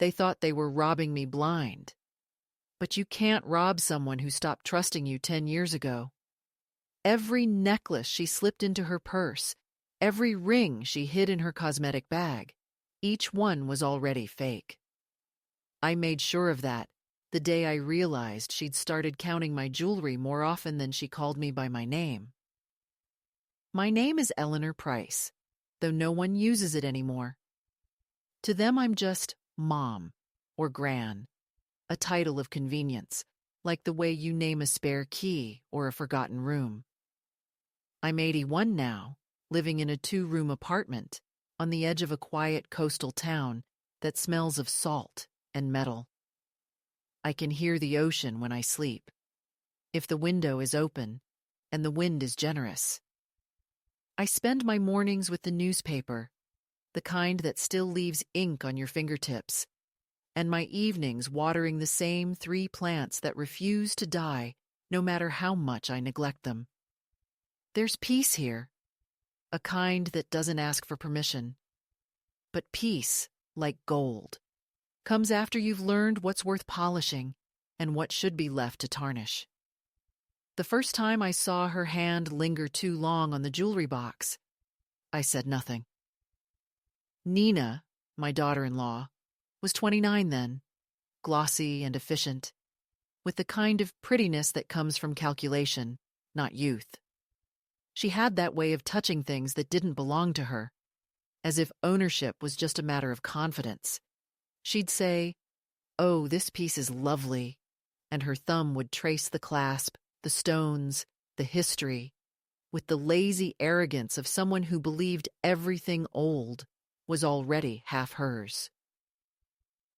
They thought they were robbing me blind. But you can't rob someone who stopped trusting you 10 years ago. Every necklace she slipped into her purse, every ring she hid in her cosmetic bag, each one was already fake. I made sure of that the day I realized she'd started counting my jewelry more often than she called me by my name. My name is Eleanor Price, though no one uses it anymore. To them, I'm just Mom or Gran, a title of convenience, like the way you name a spare key or a forgotten room. I'm 81 now, living in a 2-room apartment on the edge of a quiet coastal town that smells of salt and metal. I can hear the ocean when I sleep, if the window is open and the wind is generous. I spend my mornings with the newspaper, the kind that still leaves ink on your fingertips, and my evenings watering the same 3 plants that refuse to die no matter how much I neglect them. There's peace here, a kind that doesn't ask for permission. But peace, like gold, comes after you've learned what's worth polishing and what should be left to tarnish. The first time I saw her hand linger too long on the jewelry box, I said nothing. Nina, my daughter-in-law, was 29 then, glossy and efficient, with the kind of prettiness that comes from calculation, not youth. She had that way of touching things that didn't belong to her, as if ownership was just a matter of confidence. She'd say, "Oh, this piece is lovely," and her thumb would trace the clasp, the stones, the history, with the lazy arrogance of someone who believed everything old was already half hers.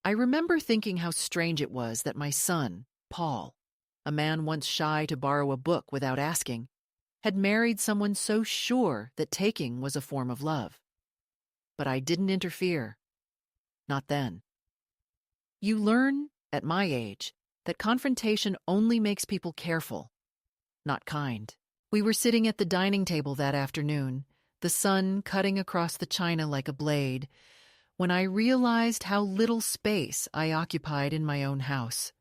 I remember thinking how strange it was that my son, Paul, a man once shy to borrow a book without asking, had married someone so sure that taking was a form of love. But I didn't interfere. Not then. You learn, at my age, that confrontation only makes people careful, not kind. We were sitting at the dining table that afternoon, the sun cutting across the china like a blade, when I realized how little space I occupied in my own house.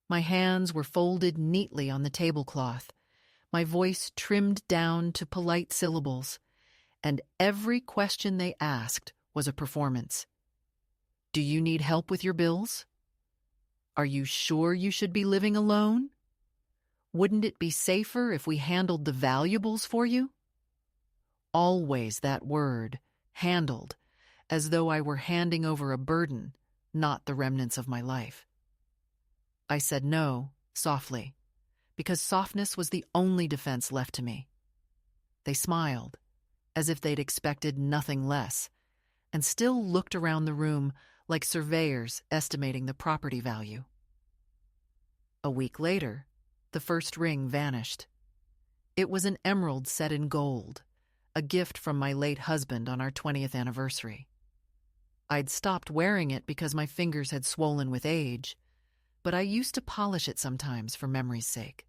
My hands were folded neatly on the tablecloth, my voice trimmed down to polite syllables, and every question they asked was a performance. Do you need help with your bills? Are you sure you should be living alone? Wouldn't it be safer if we handled the valuables for you? Always that word, handled, as though I were handing over a burden, not the remnants of my life. I said no, softly, because softness was the only defense left to me. They smiled, as if they'd expected nothing less, and still looked around the room like surveyors estimating the property value. A week later, the first ring vanished. It was an emerald set in gold, a gift from my late husband on our 20th anniversary. I'd stopped wearing it because my fingers had swollen with age, but I used to polish it sometimes for memory's sake.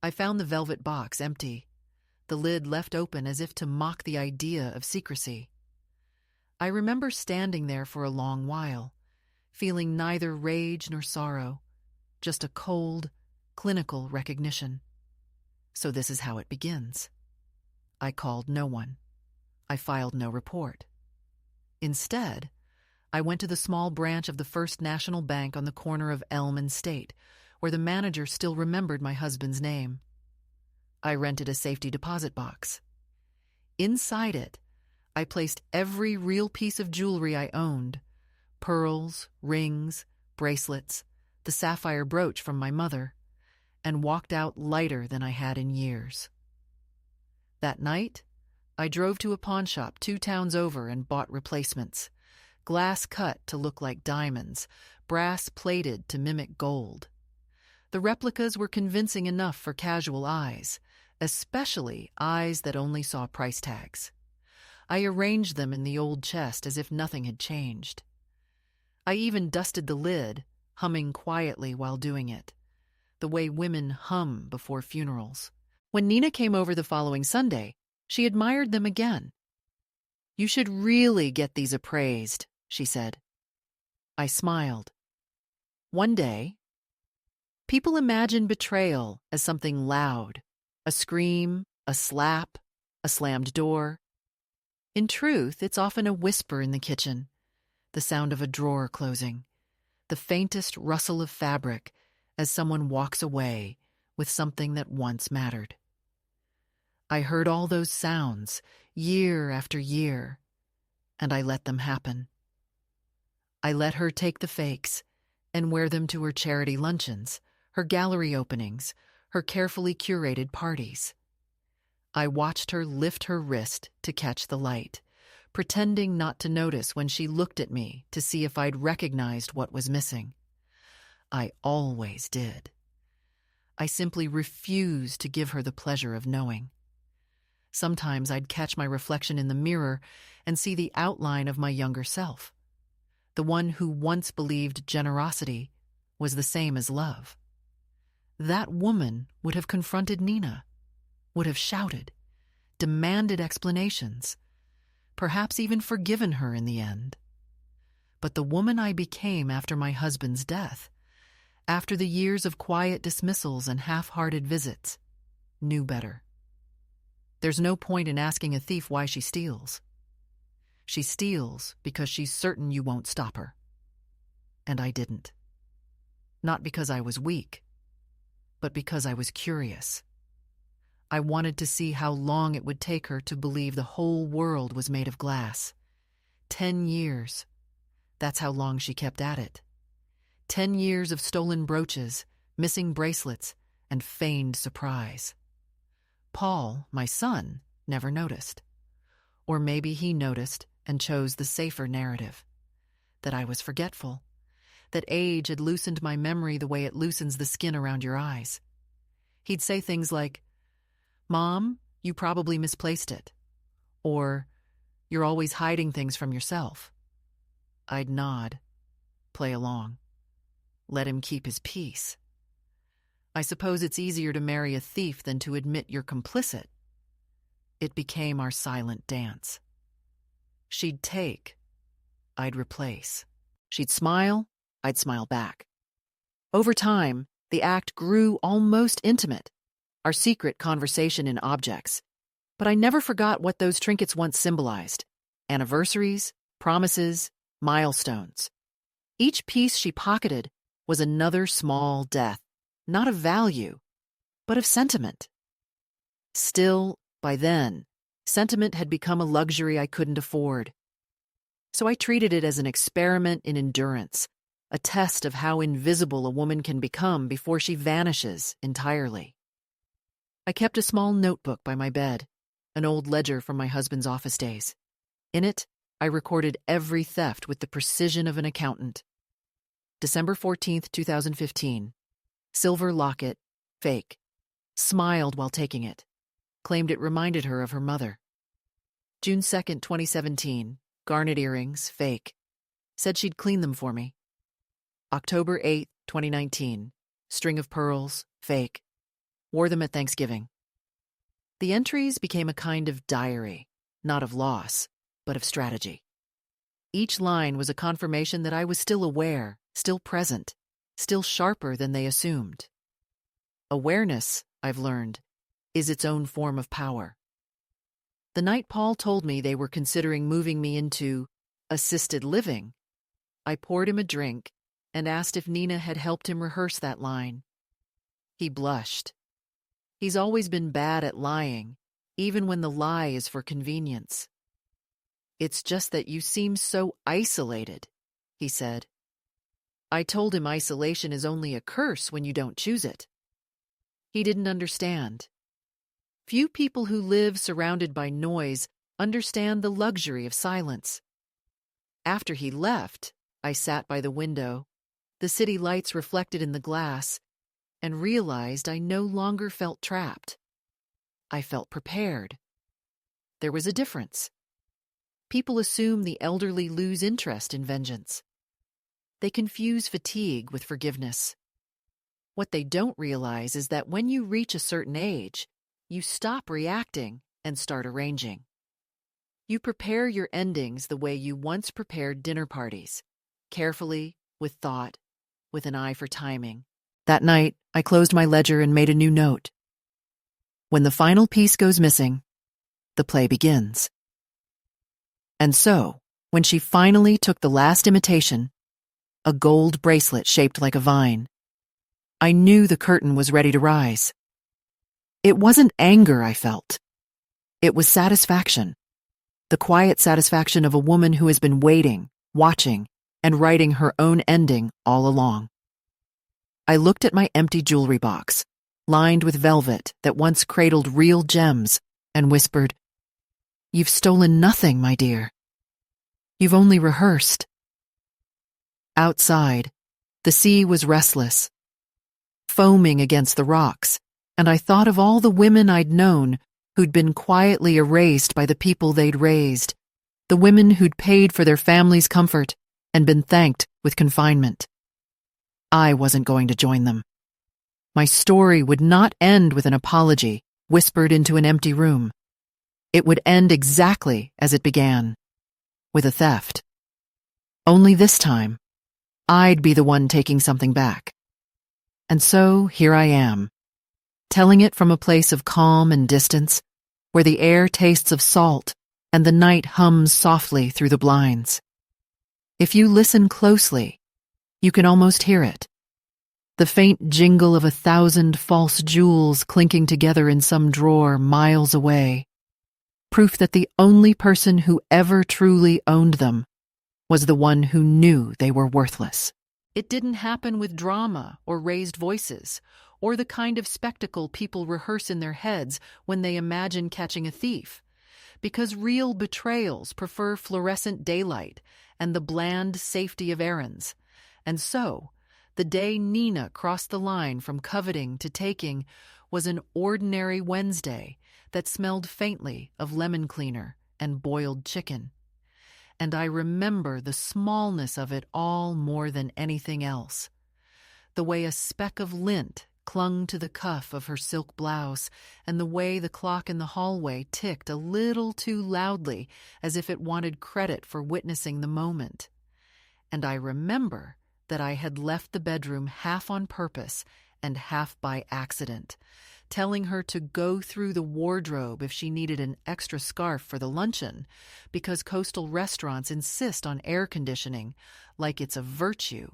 I found the velvet box empty, the lid left open as if to mock the idea of secrecy. I remember standing there for a long while, feeling neither rage nor sorrow, just a cold, clinical recognition. So this is how it begins. I called no one. I filed no report. Instead, I went to the small branch of the First National Bank on the corner of Elm and State, where the manager still remembered my husband's name. I rented a safety deposit box. Inside it, I placed every real piece of jewelry I owned: pearls, rings, bracelets, the sapphire brooch from my mother, and walked out lighter than I had in years. That night, I drove to a pawn shop 2 towns over and bought replacements: glass cut to look like diamonds, brass plated to mimic gold. The replicas were convincing enough for casual eyes, especially eyes that only saw price tags. I arranged them in the old chest as if nothing had changed. I even dusted the lid, humming quietly while doing it, the way women hum before funerals. When Nina came over the following Sunday, she admired them again. "You should really get these appraised," she said. I smiled. One day, people imagine betrayal as something loud, a scream, a slap, a slammed door. In truth, it's often a whisper in the kitchen, the sound of a drawer closing, the faintest rustle of fabric as someone walks away with something that once mattered. I heard all those sounds year after year, and I let them happen. I let her take the fakes and wear them to her charity luncheons, her gallery openings, her carefully curated parties. I watched her lift her wrist to catch the light, pretending not to notice when she looked at me to see if I'd recognized what was missing. I always did. I simply refused to give her the pleasure of knowing. Sometimes I'd catch my reflection in the mirror and see the outline of my younger self, the one who once believed generosity was the same as love. That woman would have confronted Nina, would have shouted, demanded explanations, perhaps even forgiven her in the end. But the woman I became after my husband's death, after the years of quiet dismissals and half-hearted visits, knew better. There's no point in asking a thief why she steals. She steals because she's certain you won't stop her. And I didn't. Not because I was weak, but because I was curious. I wanted to see how long it would take her to believe the whole world was made of glass. 10 years. That's how long she kept at it. 10 years of stolen brooches, missing bracelets, and feigned surprise. Paul, my son, never noticed. Or maybe he noticed and chose the safer narrative. That I was forgetful. That age had loosened my memory the way it loosens the skin around your eyes. He'd say things like, "Mom, you probably misplaced it." Or, "You're always hiding things from yourself." I'd nod, play along, let him keep his peace. I suppose it's easier to marry a thief than to admit you're complicit. It became our silent dance. She'd take, I'd replace. She'd smile, I'd smile back. Over time, the act grew almost intimate, our secret conversation in objects. But I never forgot what those trinkets once symbolized: anniversaries, promises, milestones. Each piece she pocketed was another small death, not of value, but of sentiment. Still, by then, sentiment had become a luxury I couldn't afford. So I treated it as an experiment in endurance, a test of how invisible a woman can become before she vanishes entirely. I kept a small notebook by my bed, an old ledger from my husband's office days. In it, I recorded every theft with the precision of an accountant. December 14th, 2015. Silver locket, fake. Smiled while taking it. Claimed it reminded her of her mother. June 2nd, 2017. Garnet earrings, fake. Said she'd clean them for me. October 8th, 2019. String of pearls, fake. Wore them at Thanksgiving. The entries became a kind of diary, not of loss, but of strategy. Each line was a confirmation that I was still aware, still present, still sharper than they assumed. Awareness, I've learned, is its own form of power. The night Paul told me they were considering moving me into assisted living, I poured him a drink and asked if Nina had helped him rehearse that line. He blushed. He's always been bad at lying, even when the lie is for convenience. "It's just that you seem so isolated," he said. I told him isolation is only a curse when you don't choose it. He didn't understand. Few people who live surrounded by noise understand the luxury of silence. After he left, I sat by the window, the city lights reflected in the glass, and realized I no longer felt trapped. I felt prepared. There was a difference. People assume the elderly lose interest in vengeance. They confuse fatigue with forgiveness. What they don't realize is that when you reach a certain age, you stop reacting and start arranging. You prepare your endings the way you once prepared dinner parties, carefully, with thought, with an eye for timing. That night, I closed my ledger and made a new note. When the final piece goes missing, the play begins. And so, when she finally took the last imitation, a gold bracelet shaped like a vine, I knew the curtain was ready to rise. It wasn't anger I felt. It was satisfaction. The quiet satisfaction of a woman who has been waiting, watching, and writing her own ending all along. I looked at my empty jewelry box, lined with velvet that once cradled real gems, and whispered, "You've stolen nothing, my dear. You've only rehearsed." Outside, the sea was restless, foaming against the rocks, and I thought of all the women I'd known who'd been quietly erased by the people they'd raised, the women who'd paid for their family's comfort and been thanked with confinement. I wasn't going to join them. My story would not end with an apology whispered into an empty room. It would end exactly as it began, with a theft. Only this time, I'd be the one taking something back. And so here I am, telling it from a place of calm and distance, where the air tastes of salt and the night hums softly through the blinds. If you listen closely, you can almost hear it. The faint jingle of 1,000 false jewels clinking together in some drawer miles away. Proof that the only person who ever truly owned them was the one who knew they were worthless. It didn't happen with drama or raised voices, or the kind of spectacle people rehearse in their heads when they imagine catching a thief, because real betrayals prefer fluorescent daylight and the bland safety of errands. And so, the day Nina crossed the line from coveting to taking was an ordinary Wednesday that smelled faintly of lemon cleaner and boiled chicken. And I remember the smallness of it all more than anything else. The way a speck of lint clung to the cuff of her silk blouse, and the way the clock in the hallway ticked a little too loudly as if it wanted credit for witnessing the moment. And I remember that I had left the bedroom half on purpose and half by accident, telling her to go through the wardrobe if she needed an extra scarf for the luncheon, because coastal restaurants insist on air conditioning like it's a virtue.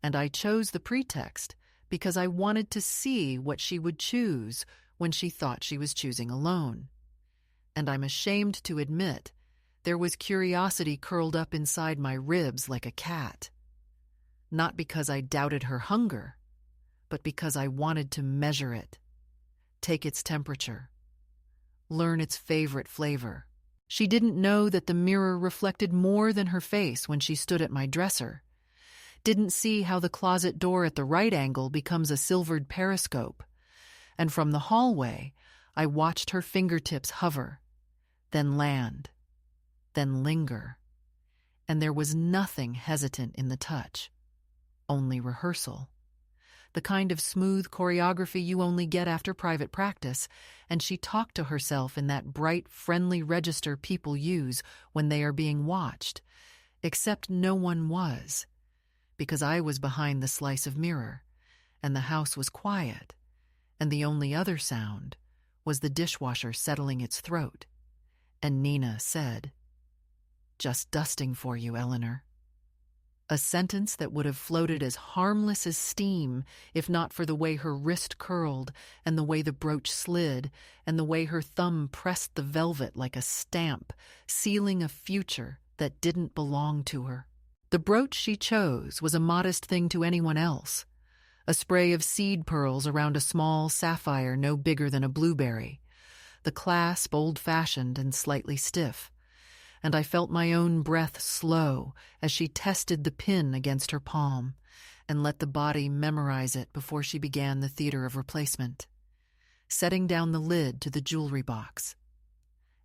And I chose the pretext because I wanted to see what she would choose when she thought she was choosing alone. And I'm ashamed to admit, there was curiosity curled up inside my ribs like a cat. Not because I doubted her hunger, but because I wanted to measure it, take its temperature, learn its favorite flavor. She didn't know that the mirror reflected more than her face when she stood at my dresser, didn't see how the closet door at the right angle becomes a silvered periscope, and from the hallway I watched her fingertips hover, then land, then linger, and there was nothing hesitant in the touch, only rehearsal. The kind of smooth choreography you only get after private practice, and she talked to herself in that bright, friendly register people use when they are being watched, except no one was, because I was behind the slice of mirror, and the house was quiet, and the only other sound was the dishwasher settling its throat, and Nina said, "Just dusting for you, Eleanor." A sentence that would have floated as harmless as steam if not for the way her wrist curled and the way the brooch slid and the way her thumb pressed the velvet like a stamp, sealing a future that didn't belong to her. The brooch she chose was a modest thing to anyone else, a spray of seed pearls around a small sapphire no bigger than a blueberry, the clasp old-fashioned and slightly stiff, and I felt my own breath slow as she tested the pin against her palm and let the body memorize it before she began the theater of replacement, setting down the lid to the jewelry box.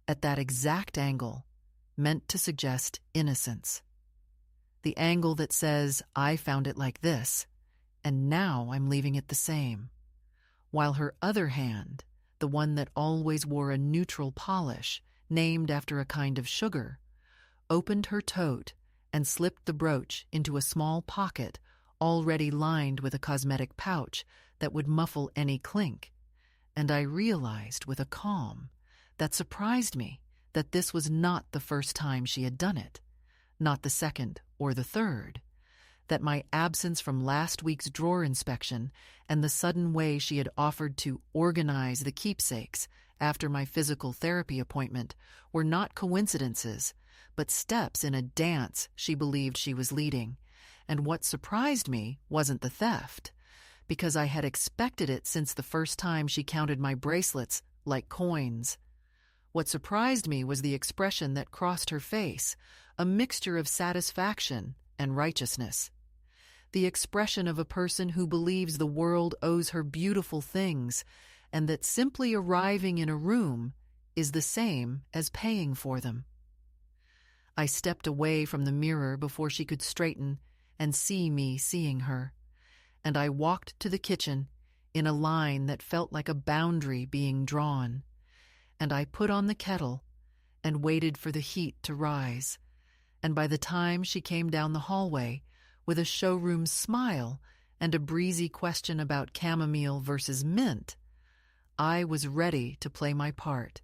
At that exact angle, meant to suggest innocence. The angle that says, "I found it like this, and now I'm leaving it the same," while her other hand, the one that always wore a neutral polish, named after a kind of sugar, opened her tote and slipped the brooch into a small pocket already lined with a cosmetic pouch that would muffle any clink, and I realized with a calm that surprised me that this was not the first time she had done it, not the second or the third, that my absence from last week's drawer inspection and the sudden way she had offered to organize the keepsakes after my physical therapy appointment were not coincidences, but steps in a dance she believed she was leading. And what surprised me wasn't the theft, because I had expected it since the first time she counted my bracelets like coins. What surprised me was the expression that crossed her face, a mixture of satisfaction and righteousness. The expression of a person who believes the world owes her beautiful things and that simply arriving in a room is the same as paying for them. I stepped away from the mirror before she could straighten and see me seeing her, and I walked to the kitchen in a line that felt like a boundary being drawn, and I put on the kettle and waited for the heat to rise, and by the time she came down the hallway with a showroom smile and a breezy question about chamomile versus mint, I was ready to play my part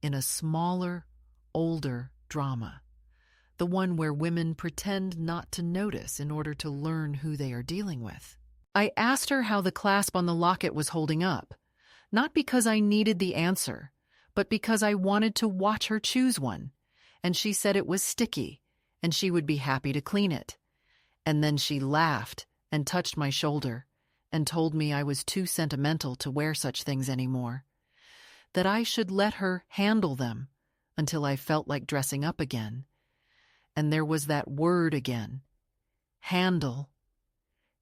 in a smaller, older drama, the one where women pretend not to notice in order to learn who they are dealing with. I asked her how the clasp on the locket was holding up, not because I needed the answer, but because I wanted to watch her choose one, and she said it was sticky, and she would be happy to clean it. And then she laughed and touched my shoulder and told me I was too sentimental to wear such things anymore, that I should let her handle them until I felt like dressing up again. And there was that word again, handle,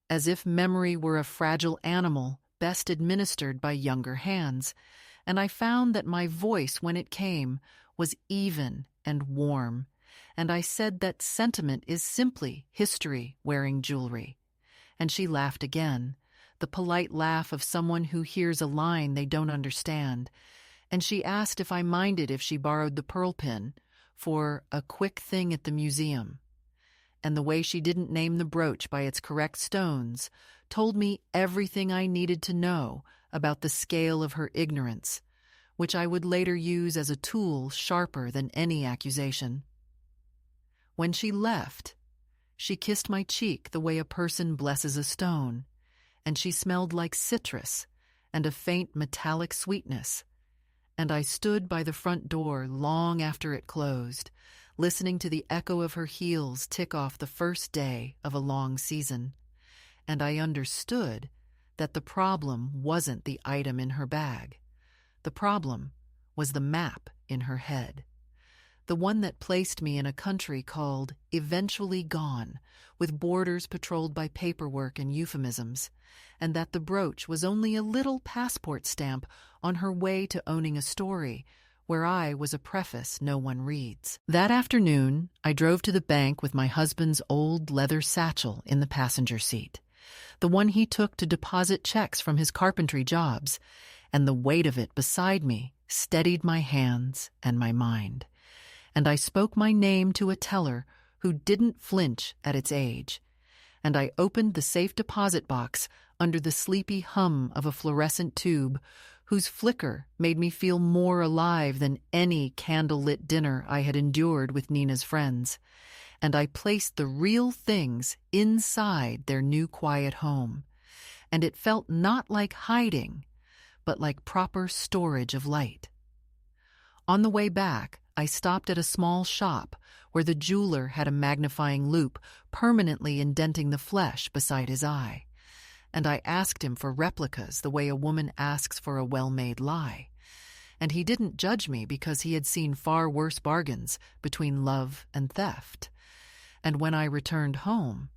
as if memory were a fragile animal best administered by younger hands, and I found that my voice, when it came, was even and warm, and I said that sentiment is simply history wearing jewelry. And she laughed again, the polite laugh of someone who hears a line they don't understand, and she asked if I minded if she borrowed the pearl pin for a quick thing at the museum. And the way she didn't name the brooch by its correct stones told me everything I needed to know about the scale of her ignorance, which I would later use as a tool sharper than any accusation. When she left, she kissed my cheek the way a person blesses a stone, and she smelled like citrus and a faint metallic sweetness, and I stood by the front door long after it closed, listening to the echo of her heels tick off the first day of a long season, and I understood that the problem wasn't the item in her bag. The problem was the map in her head, the one that placed me in a country called Eventually Gone, with borders patrolled by paperwork and euphemisms, and that the brooch was only a little passport stamp on her way to owning a story, where I was a preface no one reads. That afternoon, I drove to the bank with my husband's old leather satchel in the passenger seat, the one he took to deposit checks from his carpentry jobs, and the weight of it beside me steadied my hands and my mind. And I spoke my name to a teller who didn't flinch at its age, and I opened the safe deposit box under the sleepy hum of a fluorescent tube whose flicker made me feel more alive than any candle-lit dinner I had endured with Nina's friends, and I placed the real things inside their new quiet home, and it felt not like hiding, but like proper storage of light. On the way back, I stopped at a small shop where the jeweler had a magnifying loupe permanently indenting the flesh beside his eye, and I asked him for replicas the way a woman asks for a well-made lie, and he didn't judge me because he had seen far worse bargains between love and theft. And when I returned home,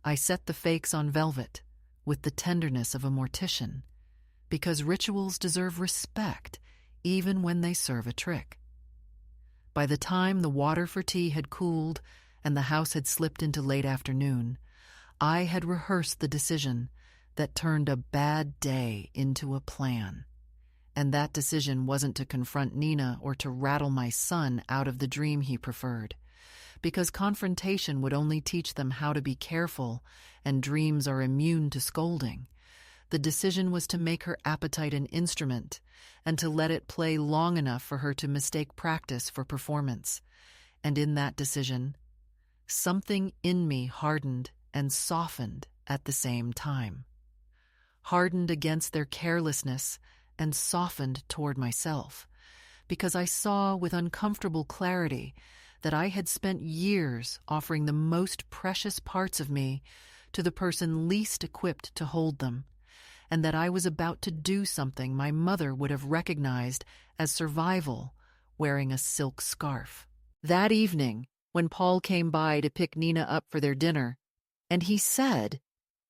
I set the fakes on velvet with the tenderness of a mortician, because rituals deserve respect even when they serve a trick. By the time the water for tea had cooled and the house had slipped into late afternoon, I had rehearsed the decision that turned a bad day into a plan. And that decision wasn't to confront Nina or to rattle my son out of the dream he preferred, because confrontation would only teach them how to be careful, and dreams are immune to scolding. The decision was to make her appetite an instrument and to let it play long enough for her to mistake practice for performance. And in that decision, something in me hardened and softened at the same time. Hardened against their carelessness and softened toward myself, because I saw with uncomfortable clarity that I had spent years offering the most precious parts of me to the person least equipped to hold them, and that I was about to do something my mother would have recognized as survival, wearing a silk scarf. That evening, when Paul came by to pick Nina up for their dinner, and he said,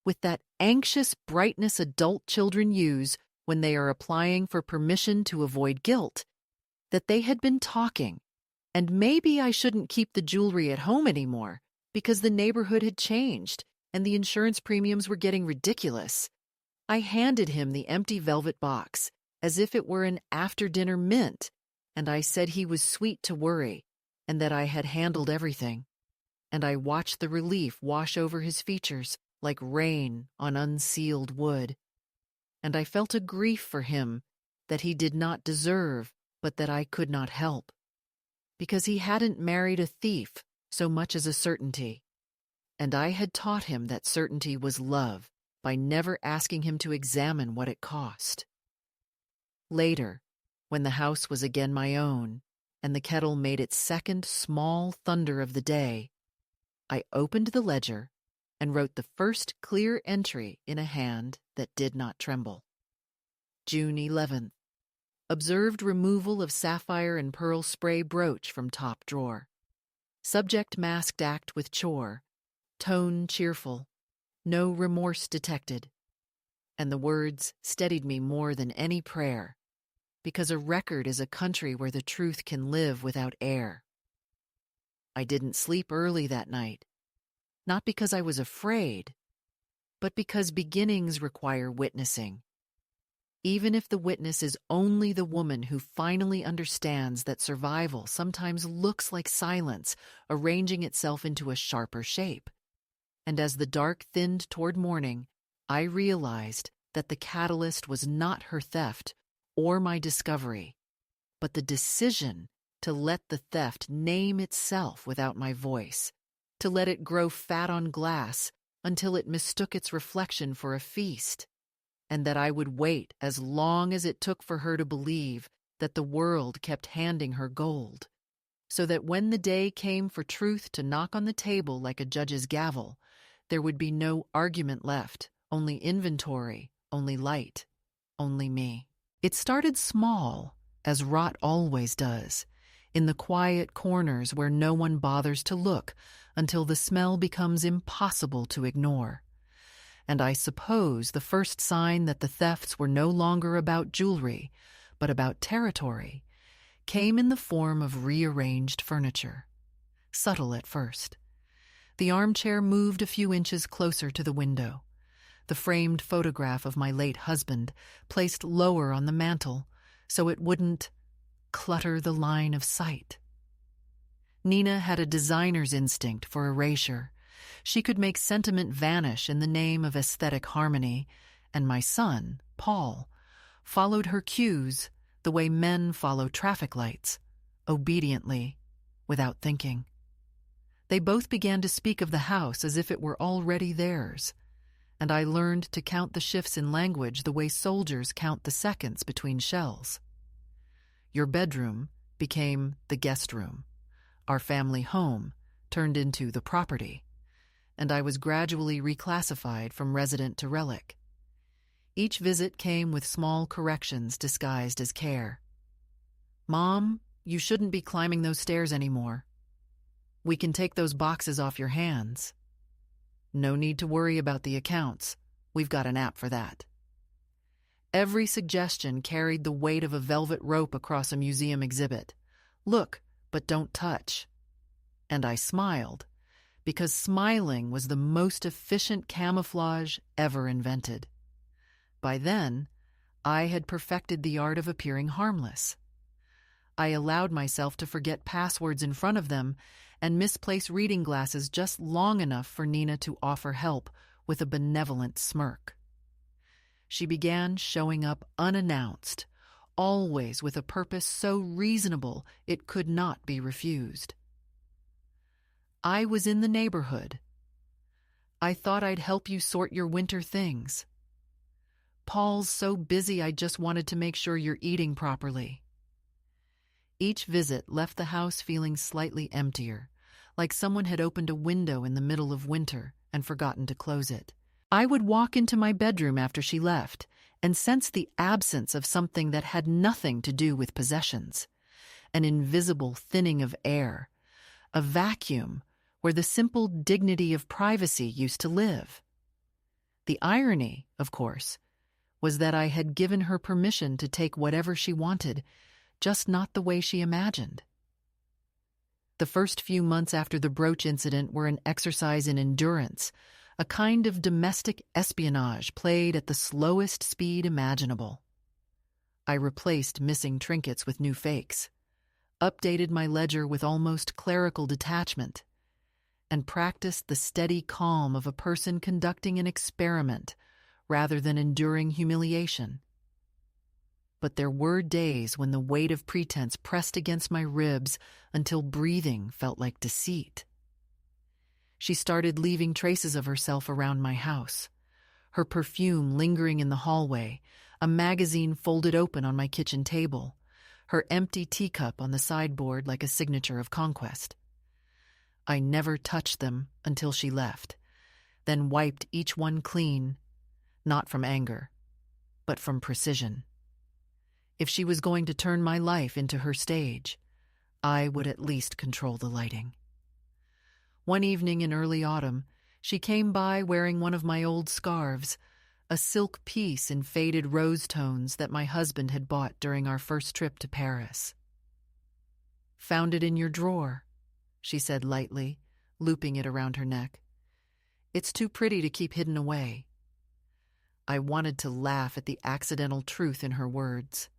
with that anxious brightness adult children use when they are applying for permission to avoid guilt, that they had been talking, and maybe I shouldn't keep the jewelry at home anymore because the neighborhood had changed and the insurance premiums were getting ridiculous. I handed him the empty velvet box as if it were an after-dinner mint, and I said he was sweet to worry and that I had handled everything. And I watched the relief wash over his features like rain on unsealed wood. And I felt a grief for him that he did not deserve, but that I could not help, because he hadn't married a thief so much as a certainty. And I had taught him that certainty was love by never asking him to examine what it cost. Later, when the house was again my own, and the kettle made its second small thunder of the day, I opened the ledger and wrote the first clear entry in a hand that did not tremble. June 11th. Observed removal of sapphire and pearl spray brooch from top drawer. Subject masked act with chore. Tone cheerful. No remorse detected. And the words steadied me more than any prayer, because a record is a country where the truth can live without air. I didn't sleep early that night, not because I was afraid, but because beginnings require witnessing. Even if the witness is only the woman who finally understands that survival sometimes looks like silence arranging itself into a sharper shape. And as the dark thinned toward morning, I realized that the catalyst was not her theft or my discovery, but the decision to let the theft name itself without my voice, to let it grow fat on glass until it mistook its reflection for a feast, and that I would wait as long as it took for her to believe that the world kept handing her gold, so that when the day came for truth to knock on the table like a judge's gavel, there would be no argument left, only inventory, only light, only me. It started small, as rot always does, in the quiet corners where no one bothers to look until the smell becomes impossible to ignore. And I suppose the first sign that the thefts were no longer about jewelry, but about territory, came in the form of rearranged furniture. Subtle at first. The armchair moved a few inches closer to the window. The framed photograph of my late husband placed lower on the mantel so it wouldn't clutter the line of sight. Nina had a designer's instinct for erasure. She could make sentiment vanish in the name of aesthetic harmony, and my son, Paul, followed her cues the way men follow traffic lights, obediently, without thinking. They both began to speak of the house as if it were already theirs, and I learned to count the shifts in language the way soldiers count the seconds between shells. Your bedroom became the guest room. Our family home turned into the property, and I was gradually reclassified from resident to relic. Each visit came with small corrections disguised as care. "Mom, you shouldn't be climbing those stairs anymore. We can take those boxes off your hands. No need to worry about the accounts. We've got an app for that." Every suggestion carried the weight of a velvet rope across a museum exhibit. Look, but don't touch. And I smiled, because smiling was the most efficient camouflage ever invented. By then, I had perfected the art of appearing harmless. I allowed myself to forget passwords in front of them and misplace reading glasses just long enough for Nina to offer help with a benevolent smirk. She began showing up unannounced, always with a purpose so reasonable it could not be refused. I was in the neighborhood. I thought I'd help you sort your winter things. Paul's so busy I just wanted to make sure you're eating properly. Each visit left the house feeling slightly emptier, like someone had opened a window in the middle of winter and forgotten to close it. I would walk into my bedroom after she left and sense the absence of something that had nothing to do with possessions, an invisible thinning of air, a vacuum where the simple dignity of privacy used to live. The irony, of course, was that I had given her permission to take whatever she wanted, just not the way she imagined. The first few months after the brooch incident were an exercise in endurance, a kind of domestic espionage played at the slowest speed imaginable. I replaced missing trinkets with new fakes, updated my ledger with almost clerical detachment, and practiced the steady calm of a person conducting an experiment rather than enduring humiliation. But there were days when the weight of pretense pressed against my ribs until breathing felt like deceit. She started leaving traces of herself around my house, her perfume lingering in the hallway, a magazine folded open on my kitchen table, her empty teacup on the sideboard like a signature of conquest. I never touched them until she left, then wiped each one clean, not from anger, but from precision. If she was going to turn my life into her stage, I would at least control the lighting. One evening in early autumn, she came by wearing one of my old scarves, a silk piece in faded rose tones that my husband had bought during our first trip to Paris. "Found it in your drawer," she said lightly, looping it around her neck. "It's too pretty to keep hidden away." I wanted to laugh at the accidental truth in her words.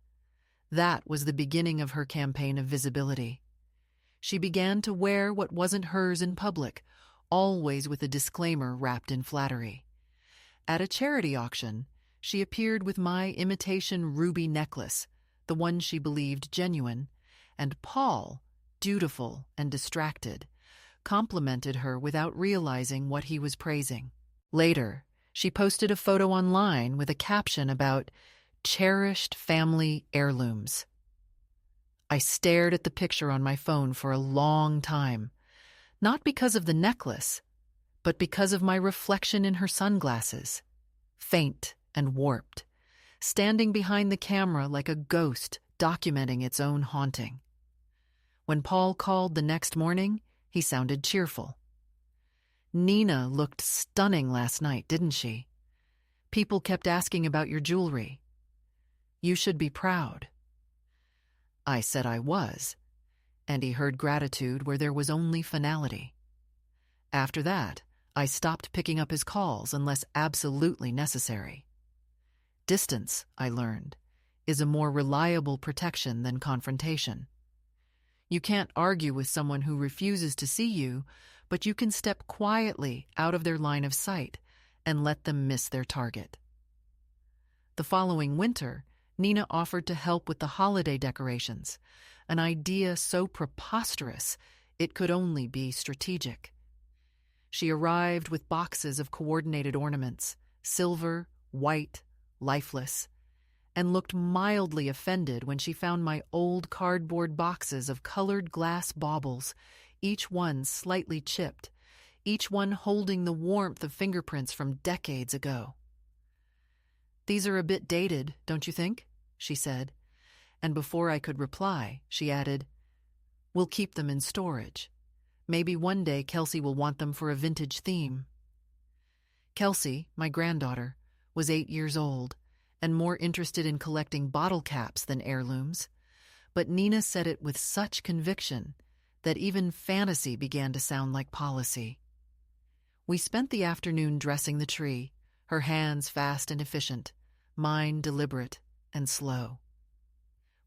That was the beginning of her campaign of visibility. She began to wear what wasn't hers in public, always with a disclaimer wrapped in flattery. At a charity auction, she appeared with my imitation ruby necklace, the one she believed genuine, and Paul, dutiful and distracted, complimented her without realizing what he was praising. Later, she posted a photo online with a caption about cherished family heirlooms. I stared at the picture on my phone for a long time, not because of the necklace, but because of my reflection in her sunglasses, faint and warped, standing behind the camera like a ghost documenting its own haunting. When Paul called the next morning, he sounded cheerful. "Nina looked stunning last night, didn't she? People kept asking about your jewelry. You should be proud." I said I was, and he heard gratitude where there was only finality. After that, I stopped picking up his calls unless absolutely necessary. Distance, I learned, is a more reliable protection than confrontation. You can't argue with someone who refuses to see you, but you can step quietly out of their line of sight and let them miss their target. The following winter, Nina offered to help with the holiday decorations, an idea so preposterous it could only be strategic. She arrived with boxes of coordinated ornaments, silver, white, lifeless, and looked mildly offended when she found my old cardboard boxes of colored glass baubles, each one slightly chipped, each one holding the warmth of fingerprints from decades ago. "These are a bit dated, don't you think?" she said, and before I could reply, she added, "We'll keep them in storage. Maybe one day Kelsey will want them for a vintage theme." Kelsey, my granddaughter, was 8 years old and more interested in collecting bottle caps than heirlooms, but Nina said it with such conviction that even fantasy began to sound like policy. We spent the afternoon dressing the tree, her hands fast and efficient, mine deliberate and slow.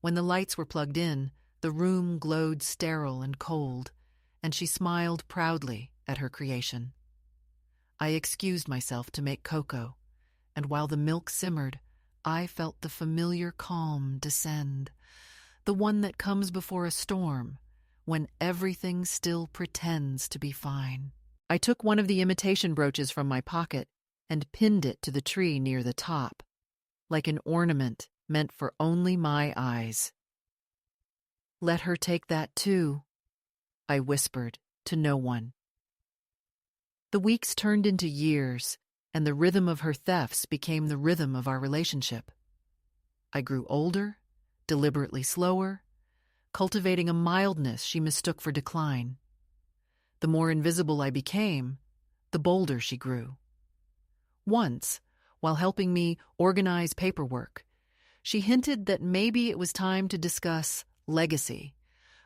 When the lights were plugged in, The room glowed sterile and cold, and she smiled proudly at her creation. I excused myself to make cocoa, and while the milk simmered, I felt the familiar calm descend, the one that comes before a storm, when everything still pretends to be fine. I took one of the imitation brooches from my pocket and pinned it to the tree near the top, like an ornament meant for only my eyes. "Let her take that too," I whispered to no one. The weeks turned into years, and the rhythm of her thefts became the rhythm of our relationship. I grew older, deliberately slower, cultivating a mildness she mistook for decline. The more invisible I became, the bolder she grew. Once, while helping me organize paperwork, she hinted that maybe it was time to discuss legacy,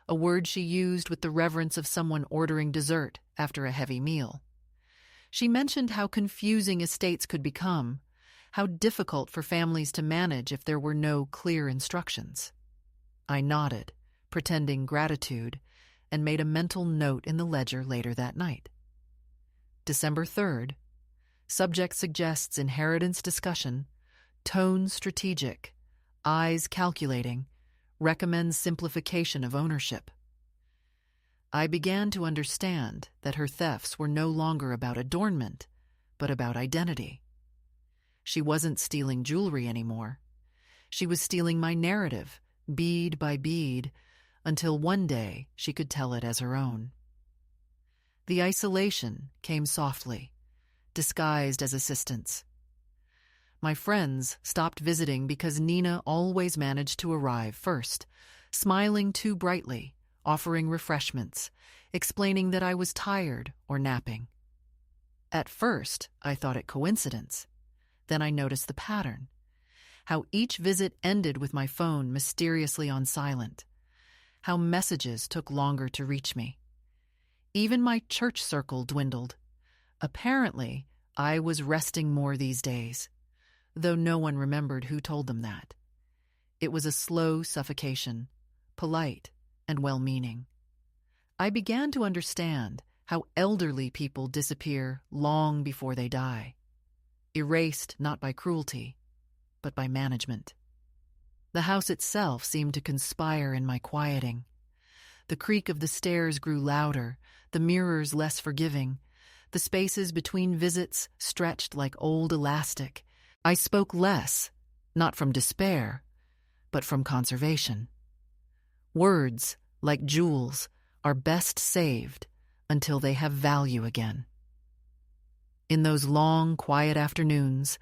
a word she used with the reverence of someone ordering dessert after a heavy meal. She mentioned how confusing estates could become, how difficult for families to manage if there were no clear instructions. I nodded, pretending gratitude, and made a mental note in the ledger later that night. December 3rd. Subject suggests inheritance discussion, tone strategic, eyes calculating, recommends simplification of ownership. I began to understand that her thefts were no longer about adornment, but about identity. She wasn't stealing jewelry anymore. She was stealing my narrative, bead by bead, until one day she could tell it as her own. The isolation came softly, disguised as assistance. My friends stopped visiting because Nina always managed to arrive first, smiling too brightly, offering refreshments, explaining that I was tired or napping. At first, I thought it coincidence. Then I noticed the pattern, how each visit ended with my phone mysteriously on silent, how messages took longer to reach me. Even my church circle dwindled. Apparently, I was resting more these days, though no one remembered who told them that. It was a slow suffocation, polite and well-meaning. I began to understand how elderly people disappear long before they die, erased not by cruelty, but by management. The house itself seemed to conspire in my quieting. The creak of the stairs grew louder, the mirrors less forgiving. The spaces between visits stretched like old elastic. I spoke less, not from despair, but from conservation. Words, like jewels, are best saved until they have value again. In those long, quiet afternoons,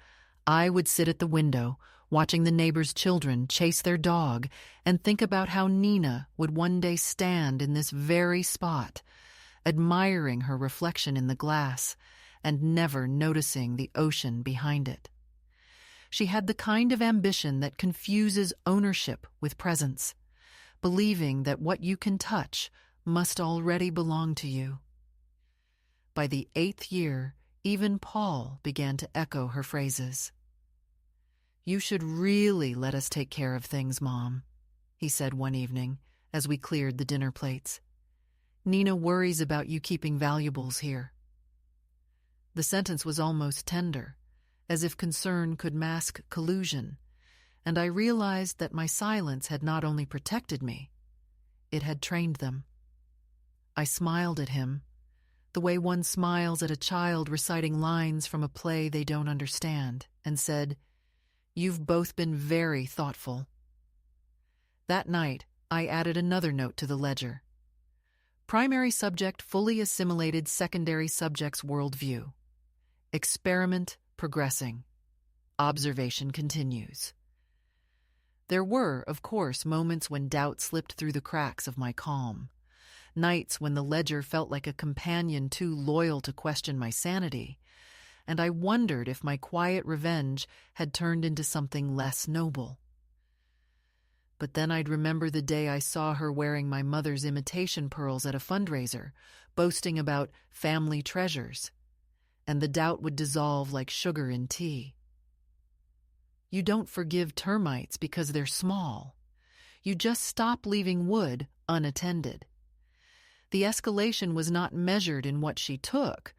I would sit at the window, watching the neighbors' children chase their dog, and think about how Nina would one day stand in this very spot, admiring her reflection in the glass and never noticing the ocean behind it. She had the kind of ambition that confuses ownership with presence, believing that what you can touch must already belong to you. By the 8th year, even Paul began to echo her phrases. "You should really let us take care of things, Mom," he said one evening as we cleared the dinner plates. "Nina worries about you keeping valuables here." The sentence was almost tender, as if concern could mask collusion, and I realized that my silence had not only protected me, it had trained them. I smiled at him, the way one smiles at a child reciting lines from a play they don't understand, and said, "You've both been very thoughtful." That night, I added another note to the ledger. Primary subject fully assimilated secondary subject's worldview. Experiment progressing. Observation continues. There were, of course, moments when doubt slipped through the cracks of my calm. Nights when the ledger felt like a companion too loyal to question my sanity, and I wondered if my quiet revenge had turned into something less noble. But then I'd remember the day I saw her wearing my mother's imitation pearls at a fundraiser, boasting about family treasures, and the doubt would dissolve like sugar in tea. You don't forgive termites because they're small. You just stop leaving wood unattended. The escalation was not measured in what she took,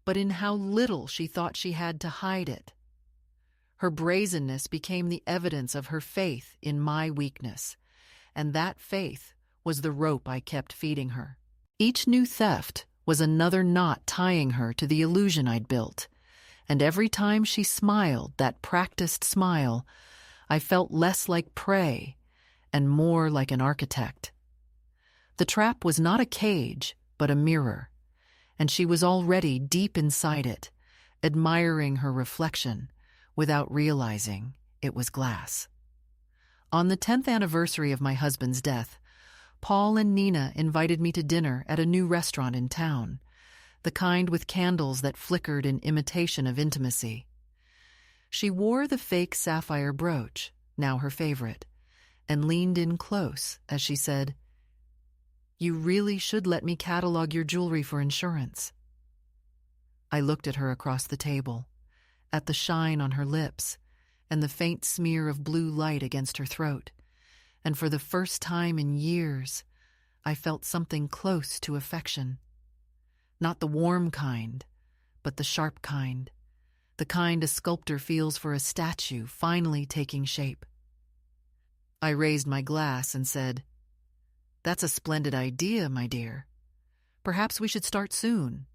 but in how little she thought she had to hide it. Her brazenness became the evidence of her faith in my weakness, and that faith was the rope I kept feeding her. Each new theft was another knot tying her to the illusion I'd built, and every time she smiled that practiced smile, I felt less like prey and more like an architect. The trap was not a cage, but a mirror, and she was already deep inside it, admiring her reflection without realizing it was glass. On the 10th anniversary of my husband's death, Paul and Nina invited me to dinner at a new restaurant in town, the kind with candles that flickered in imitation of intimacy. She wore the fake sapphire brooch, now her favorite, and leaned in close as she said, "You really should let me catalog your jewelry for insurance." I looked at her across the table, at the shine on her lips and the faint smear of blue light against her throat, and for the first time in years, I felt something close to affection. Not the warm kind, but the sharp kind, the kind a sculptor feels for a statue finally taking shape. I raised my glass and said, "That's a splendid idea, my dear. Perhaps we should start soon."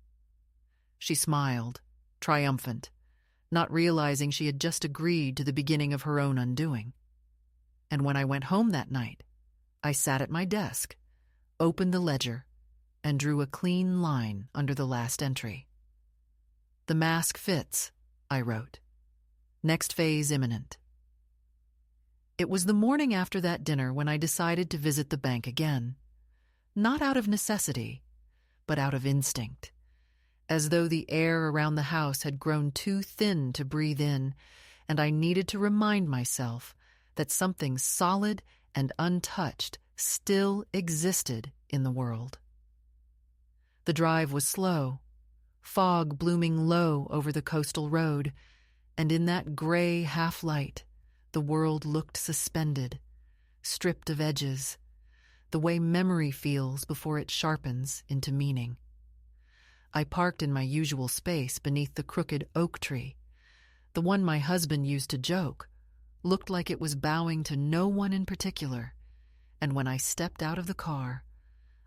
She smiled, triumphant, not realizing she had just agreed to the beginning of her own undoing. And when I went home that night, I sat at my desk, opened the ledger, and drew a clean line under the last entry. "The mask fits," I wrote. "Next phase imminent." It was the morning after that dinner when I decided to visit the bank again, not out of necessity, but out of instinct, as though the air around the house had grown too thin to breathe in, and I needed to remind myself that something solid and untouched still existed in the world. The drive was slow, fog blooming low over the coastal road, and in that gray half-light, the world looked suspended, stripped of edges, the way memory feels before it sharpens into meaning. I parked in my usual space beneath the crooked oak tree. The one my husband used to joke looked like it was bowing to no one in particular, and when I stepped out of the car,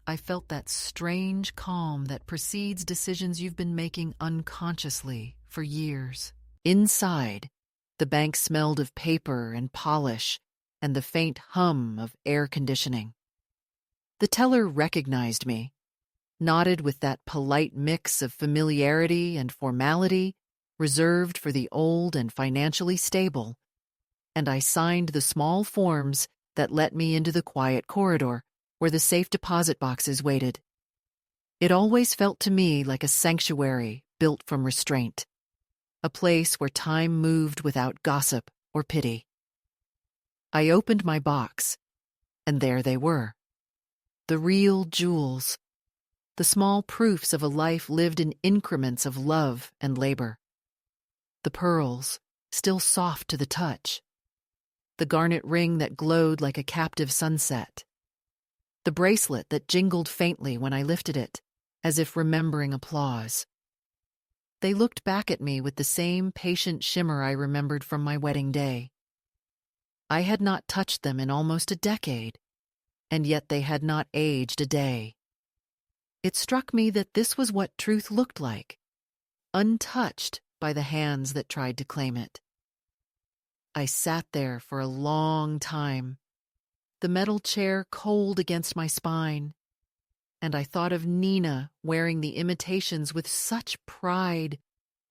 I felt that strange calm that precedes decisions you've been making unconsciously for years. Inside, the bank smelled of paper and polish and the faint hum of air conditioning. The teller recognized me, nodded with that polite mix of familiarity and formality reserved for the old and financially stable, and I signed the small forms that let me into the quiet corridor where the safe deposit boxes waited. It always felt to me like a sanctuary built from restraint, a place where time moved without gossip or pity. I opened my box, and there they were. The real jewels, the small proofs of a life lived in increments of love and labor. The pearls, still soft to the touch. The garnet ring that glowed like a captive sunset. The bracelet that jingled faintly when I lifted it, as if remembering applause. They looked back at me with the same patient shimmer I remembered from my wedding day. I had not touched them in almost a decade, and yet they had not aged a day. It struck me that this was what truth looked like, untouched by the hands that tried to claim it. I sat there for a long time, the metal chair cold against my spine, and I thought of Nina wearing the imitations with such pride,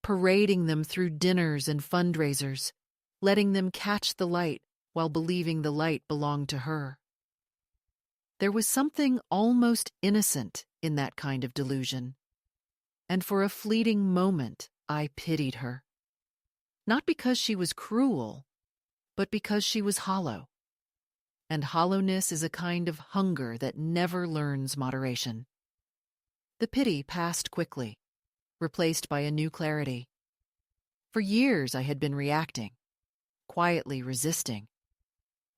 parading them through dinners and fundraisers, letting them catch the light while believing the light belonged to her. There was something almost innocent in that kind of delusion, and for a fleeting moment I pitied her. Not because she was cruel, but because she was hollow. And hollowness is a kind of hunger that never learns moderation. The pity passed quickly, replaced by a new clarity. For years I had been reacting, quietly resisting,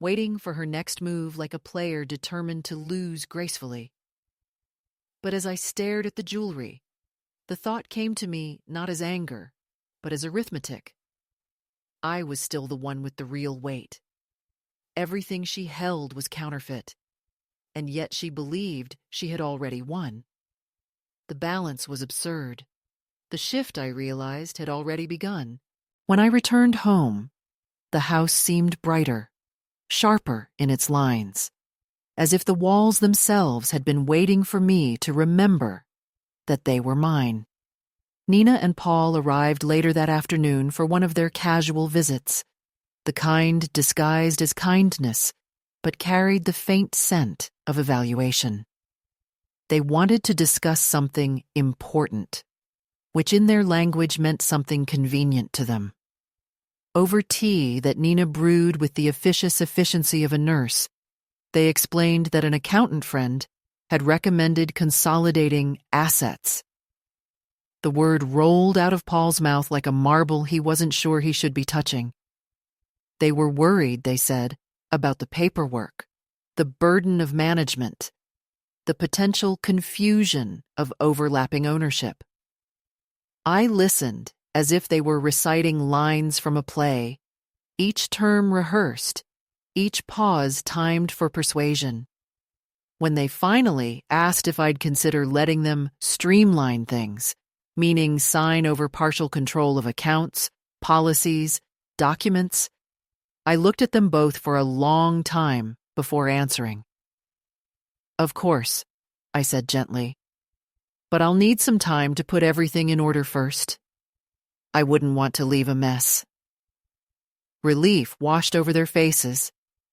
waiting for her next move like a player determined to lose gracefully. But as I stared at the jewelry, the thought came to me not as anger, but as arithmetic. I was still the one with the real weight. Everything she held was counterfeit, and yet she believed she had already won. The balance was absurd. The shift, I realized, had already begun. When I returned home, the house seemed brighter, sharper in its lines, as if the walls themselves had been waiting for me to remember that they were mine. Nina and Paul arrived later that afternoon for one of their casual visits, the kind disguised as kindness, but carried the faint scent of evaluation. They wanted to discuss something important, which in their language meant something convenient to them. Over tea that Nina brewed with the officious efficiency of a nurse, they explained that an accountant friend had recommended consolidating assets. The word rolled out of Paul's mouth like a marble he wasn't sure he should be touching. They were worried, they said, about the paperwork, the burden of management, the potential confusion of overlapping ownership. I listened as if they were reciting lines from a play, each term rehearsed, each pause timed for persuasion. When they finally asked if I'd consider letting them streamline things, meaning sign over partial control of accounts, policies, documents, I looked at them both for a long time before answering. "Of course," I said gently, "but I'll need some time to put everything in order first. I wouldn't want to leave a mess." Relief washed over their faces,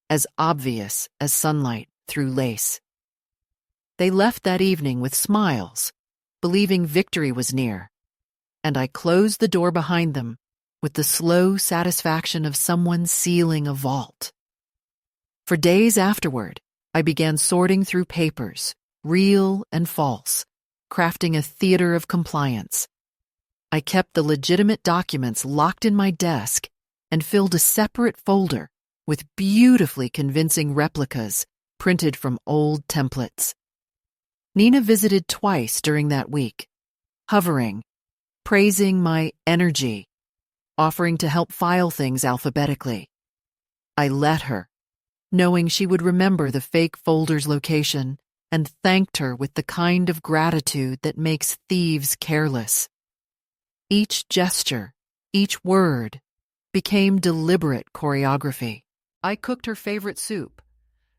as obvious as sunlight through lace. They left that evening with smiles, believing victory was near, and I closed the door behind them with the slow satisfaction of someone sealing a vault. For days afterward, I began sorting through papers, real and false, crafting a theater of compliance. I kept the legitimate documents locked in my desk and filled a separate folder with beautifully convincing replicas printed from old templates. Nina visited twice during that week, hovering, praising my energy, offering to help file things alphabetically. I let her, knowing she would remember the fake folder's location, and thanked her with the kind of gratitude that makes thieves careless. Each gesture, each word, became deliberate choreography. I cooked her favorite soup,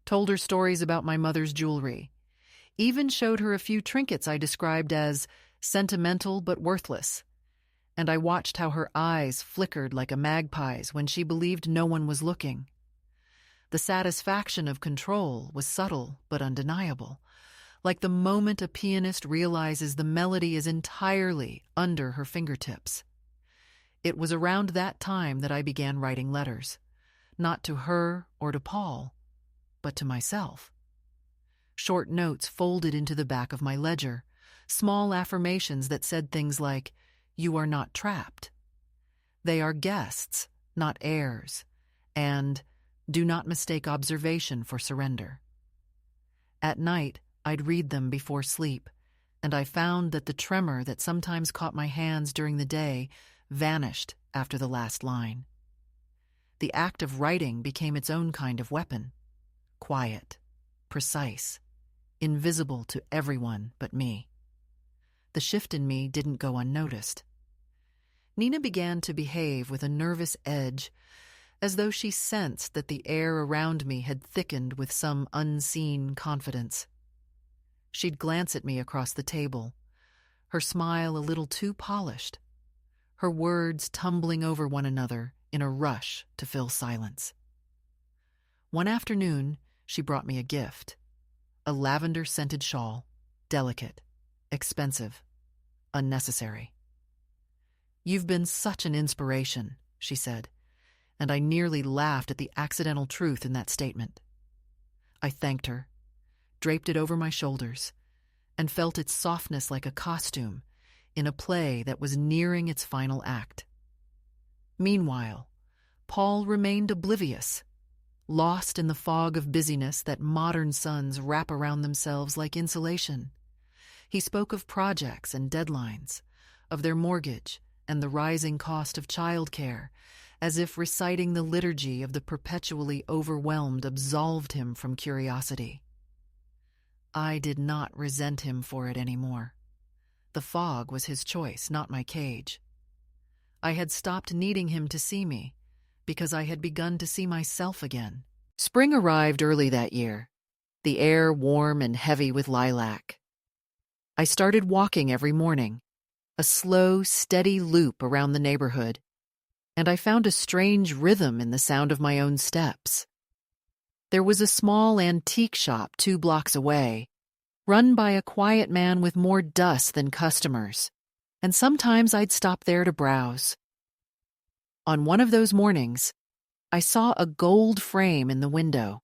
told her stories about my mother's jewelry, even showed her a few trinkets I described as sentimental but worthless, and I watched how her eyes flickered like a magpie's when she believed no one was looking. The satisfaction of control was subtle but undeniable, like the moment a pianist realizes the melody is entirely under her fingertips. It was around that time that I began writing letters, not to her or to Paul, but to myself. Short notes folded into the back of my ledger, small affirmations that said things like, "You are not trapped," "They are guests, not heirs," and "Do not mistake observation for surrender." At night, I'd read them before sleep, and I found that the tremor that sometimes caught my hands during the day vanished after the last line. The act of writing became its own kind of weapon, quiet, precise, invisible to everyone but me. The shift in me didn't go unnoticed. Nina began to behave with a nervous edge, as though she sensed that the air around me had thickened with some unseen confidence. She'd glance at me across the table, her smile a little too polished, her words tumbling over one another in a rush to fill silence. One afternoon, she brought me a gift, a lavender-scented shawl, delicate, expensive, unnecessary. "You've been such an inspiration," she said, and I nearly laughed at the accidental truth in that statement. I thanked her, draped it over my shoulders, and felt its softness like a costume in a play that was nearing its final act. Meanwhile, Paul remained oblivious, lost in the fog of busyness that modern suns wrap around themselves like insulation. He spoke of projects and deadlines, of their mortgage and the rising cost of childcare, as if reciting the liturgy of the perpetually overwhelmed absolved him from curiosity. I did not resent him for it anymore. The fog was his choice, not my cage. I had stopped needing him to see me, because I had begun to see myself again. Spring arrived early that year, the air warm and heavy with lilac. I started walking every morning, a slow, steady loop around the neighborhood, and I found a strange rhythm in the sound of my own steps. There was a small antique shop 2 blocks away, run by a quiet man with more dust than customers, and sometimes I'd stop there to browse. On one of those mornings, I saw a gold frame in the window,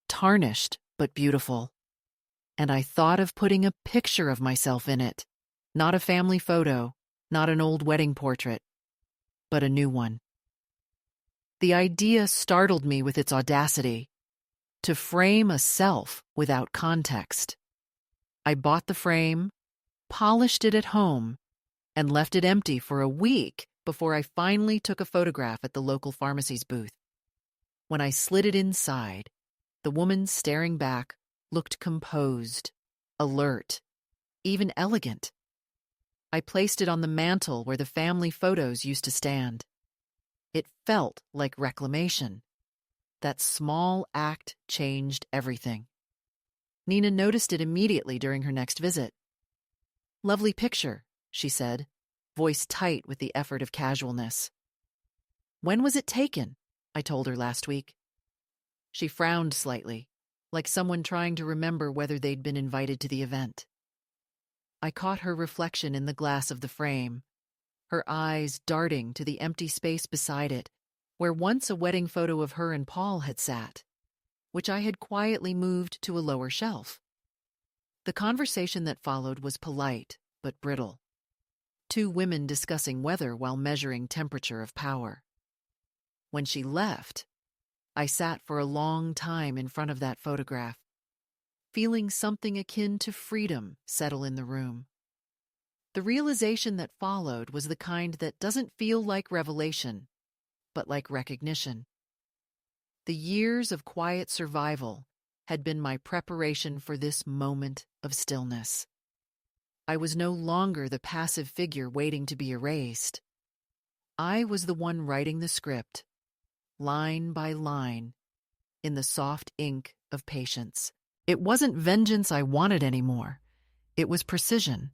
tarnished but beautiful, and I thought of putting a picture of myself in it, not a family photo, not an old wedding portrait, but a new one. The idea startled me with its audacity, to frame a self without context. I bought the frame, polished it at home, and left it empty for a week before I finally took a photograph at the local pharmacy's booth. When I slid it inside, the woman staring back looked composed, alert, even elegant. I placed it on the mantel where the family photos used to stand. It felt like reclamation. That small act changed everything. Nina noticed it immediately during her next visit. "Lovely picture," she said, voice tight with the effort of casualness. "When was it taken?" I told her last week. She frowned slightly, like someone trying to remember whether they'd been invited to the event. I caught her reflection in the glass of the frame, her eyes darting to the empty space beside it, where once a wedding photo of her and Paul had sat, which I had quietly moved to a lower shelf. The conversation that followed was polite, but brittle. 2 women discussing weather while measuring temperature of power. When she left, I sat for a long time in front of that photograph, feeling something akin to freedom settle in the room. The realization that followed was the kind that doesn't feel like revelation, but like recognition. The years of quiet survival had been my preparation for this moment of stillness. I was no longer the passive figure waiting to be erased. I was the one writing the script, line by line, in the soft ink of patience. It wasn't vengeance I wanted anymore. It was precision,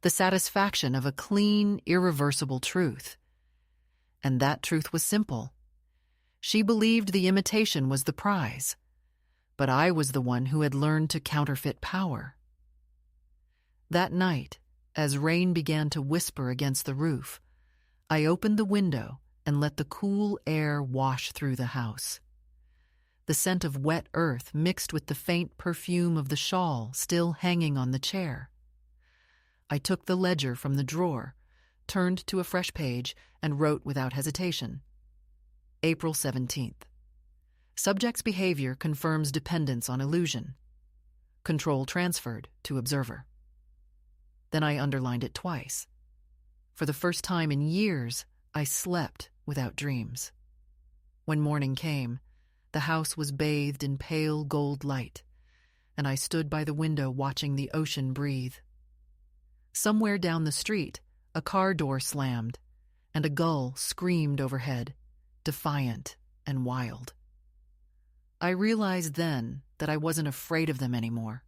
the satisfaction of a clean, irreversible truth. And that truth was simple. She believed the imitation was the prize, but I was the one who had learned to counterfeit power. That night, as rain began to whisper against the roof, I opened the window and let the cool air wash through the house. The scent of wet earth mixed with the faint perfume of the shawl still hanging on the chair. I took the ledger from the drawer, turned to a fresh page, and wrote without hesitation. April 17th. Subject's behavior confirms dependence on illusion. Control transferred to observer. Then I underlined it twice. For the first time in years, I slept without dreams. When morning came, the house was bathed in pale gold light, and I stood by the window watching the ocean breathe. Somewhere down the street, a car door slammed, and a gull screamed overhead, defiant and wild. I realized then that I wasn't afraid of them anymore,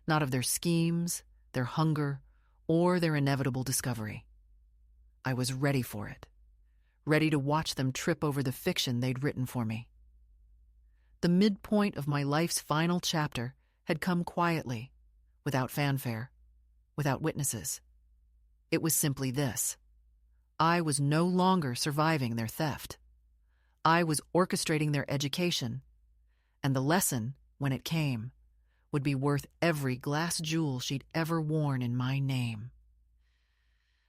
not of their schemes, their hunger, or their inevitable discovery. I was ready for it, ready to watch them trip over the fiction they'd written for me. The midpoint of my life's final chapter had come quietly, without fanfare, without witnesses. It was simply this. I was no longer surviving their theft. I was orchestrating their education, and the lesson, when it came, would be worth every glass jewel she'd ever worn in my name.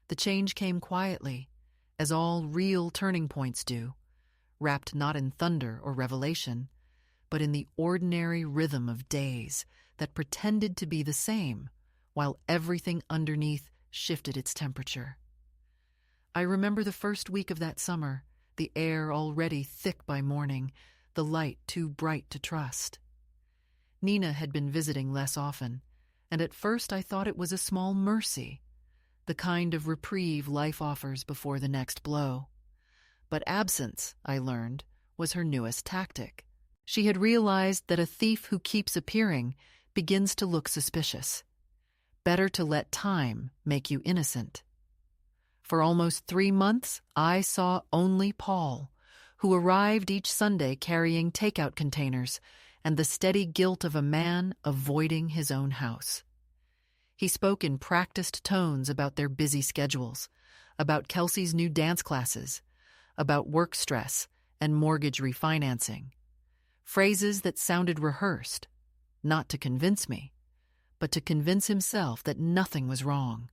The change came quietly, as all real turning points do, wrapped not in thunder or revelation, but in the ordinary rhythm of days that pretended to be the same, while everything underneath shifted its temperature. I remember the first week of that summer, the air already thick by morning, the light too bright to trust. Nina had been visiting less often, and at first I thought it was a small mercy, the kind of reprieve life offers before the next blow. But absence, I learned, was her newest tactic. She had realized that a thief who keeps appearing begins to look suspicious. Better to let time make you innocent. For almost 3 months, I saw only Paul, who arrived each Sunday carrying takeout containers and the steady guilt of a man avoiding his own house. He spoke in practiced tones about their busy schedules, about Kelsey's new dance classes, about work stress and mortgage refinancing. Phrases that sounded rehearsed, not to convince me, but to convince himself that nothing was wrong.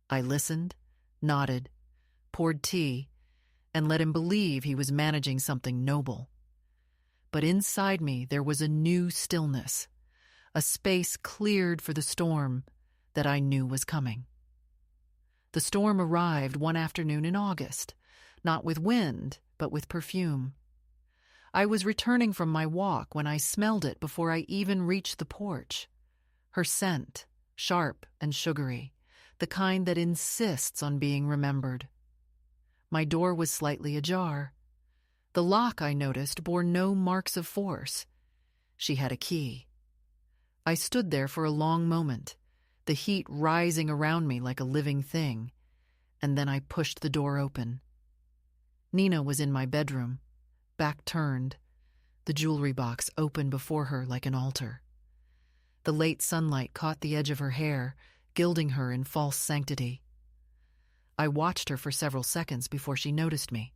I listened, nodded, poured tea, and let him believe he was managing something noble. But inside me there was a new stillness, a space cleared for the storm that I knew was coming. The storm arrived one afternoon in August, not with wind, but with perfume. I was returning from my walk when I smelled it before I even reached the porch. Her scent, sharp and sugary, the kind that insists on being remembered. My door was slightly ajar. The lock, I noticed, bore no marks of force. She had a key. I stood there for a long moment, the heat rising around me like a living thing, and then I pushed the door open. Nina was in my bedroom, back turned, the jewelry box open before her like an altar. The late sunlight caught the edge of her hair, gilding her in false sanctity. I watched her for several seconds before she noticed me.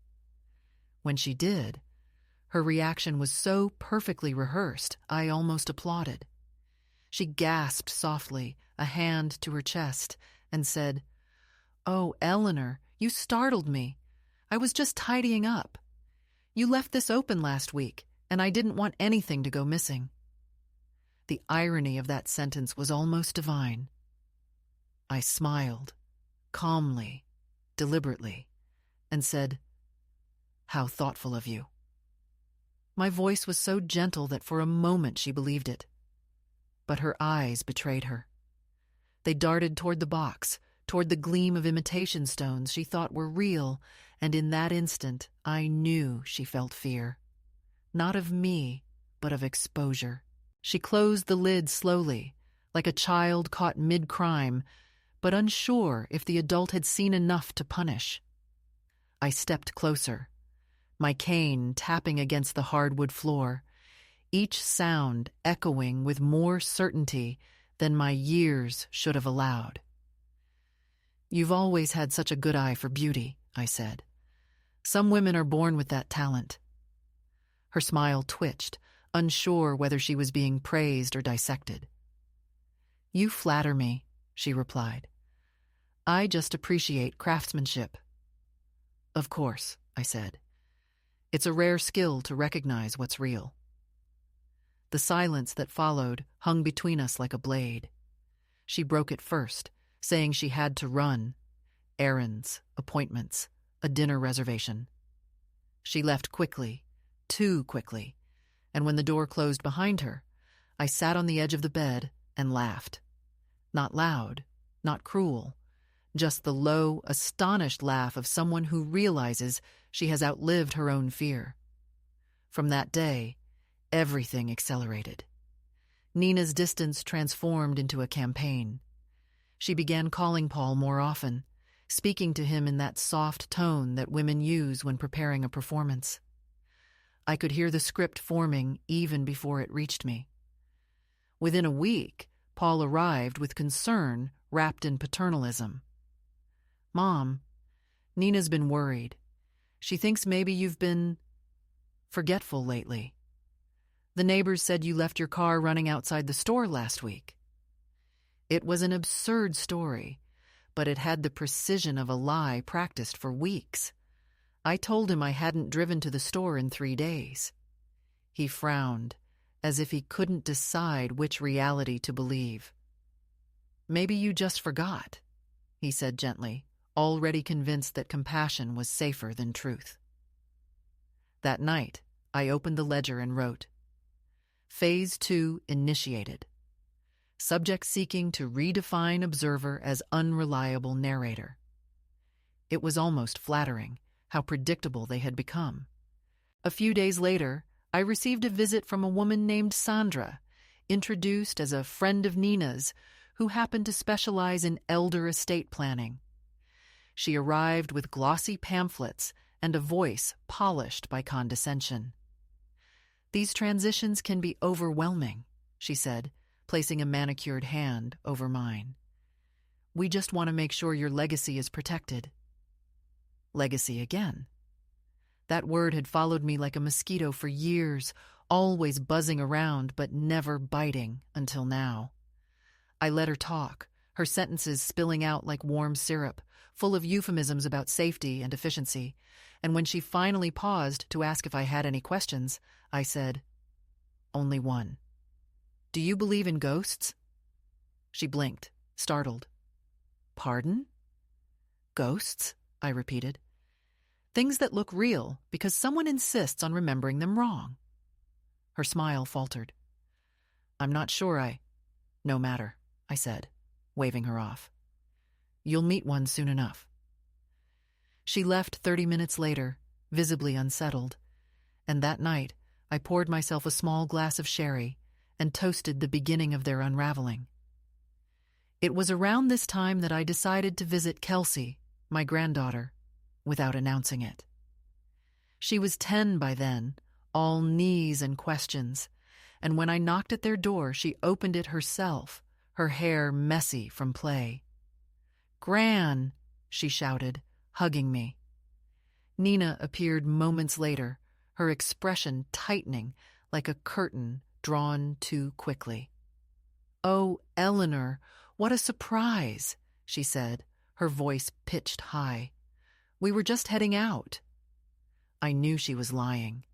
When she did, her reaction was so perfectly rehearsed, I almost applauded. She gasped softly, a hand to her chest, and said, "Oh, Eleanor, you startled me. I was just tidying up. You left this open last week, and I didn't want anything to go missing." The irony of that sentence was almost divine. I smiled, calmly, deliberately, and said, "How thoughtful of you." My voice was so gentle that for a moment she believed it. But her eyes betrayed her. They darted toward the box, toward the gleam of imitation stones she thought were real, and in that instant I knew she felt fear. Not of me, but of exposure. She closed the lid slowly, like a child caught mid-crime, but unsure if the adult had seen enough to punish. I stepped closer, my cane tapping against the hardwood floor, each sound echoing with more certainty than my years should have allowed. "You've always had such a good eye for beauty," I said. "Some women are born with that talent." Her smile twitched, unsure whether she was being praised or dissected. "You flatter me," she replied. "I just appreciate craftsmanship." "Of course," I said. "It's a rare skill to recognize what's real." The silence that followed hung between us like a blade. She broke it first, saying she had to run. Errands, appointments, a dinner reservation. She left quickly, too quickly, and when the door closed behind her, I sat on the edge of the bed and laughed. Not loud, not cruel, just the low, astonished laugh of someone who realizes she has outlived her own fear. From that day, everything accelerated. Nina's distance transformed into a campaign. She began calling Paul more often, speaking to him in that soft tone that women use when preparing a performance. I could hear the script forming even before it reached me. Within a week, Paul arrived with concern wrapped in paternalism. "Mom, Nina's been worried. She thinks maybe you've been forgetful lately. The neighbors said you left your car running outside the store last week." It was an absurd story, but it had the precision of a lie practiced for weeks. I told him I hadn't driven to the store in 3 days. He frowned, as if he couldn't decide which reality to believe. "Maybe you just forgot," he said gently, already convinced that compassion was safer than truth. That night, I opened the ledger and wrote, Phase 2 initiated. Subject seeking to redefine observer as unreliable narrator. It was almost flattering how predictable they had become. A few days later, I received a visit from a woman named Sandra, introduced as a friend of Nina's who happened to specialize in elder estate planning. She arrived with glossy pamphlets and a voice polished by condescension. "These transitions can be overwhelming," she said, placing a manicured hand over mine. "We just want to make sure your legacy is protected." Legacy again. That word had followed me like a mosquito for years, always buzzing around but never biting until now. I let her talk, her sentences spilling out like warm syrup, full of euphemisms about safety and efficiency, and when she finally paused to ask if I had any questions, I said, "Only one. Do you believe in ghosts?" She blinked, startled. "Pardon?" "Ghosts," I repeated. "Things that look real because someone insists on remembering them wrong." Her smile faltered. "I'm not sure No matter," I said, waving her off. "You'll meet one soon enough." She left 30 minutes later, visibly unsettled, and that night I poured myself a small glass of sherry and toasted the beginning of their unraveling. It was around this time that I decided to visit Kelsey, my granddaughter, without announcing it. She was 10 by then, all knees and questions, and when I knocked at their door, she opened it herself, her hair messy from play. "Gran!" she shouted, hugging me. Nina appeared moments later, her expression tightening like a curtain drawn too quickly. "Oh, Eleanor, what a surprise," she said, her voice pitched high. "We were just heading out." I knew she was lying.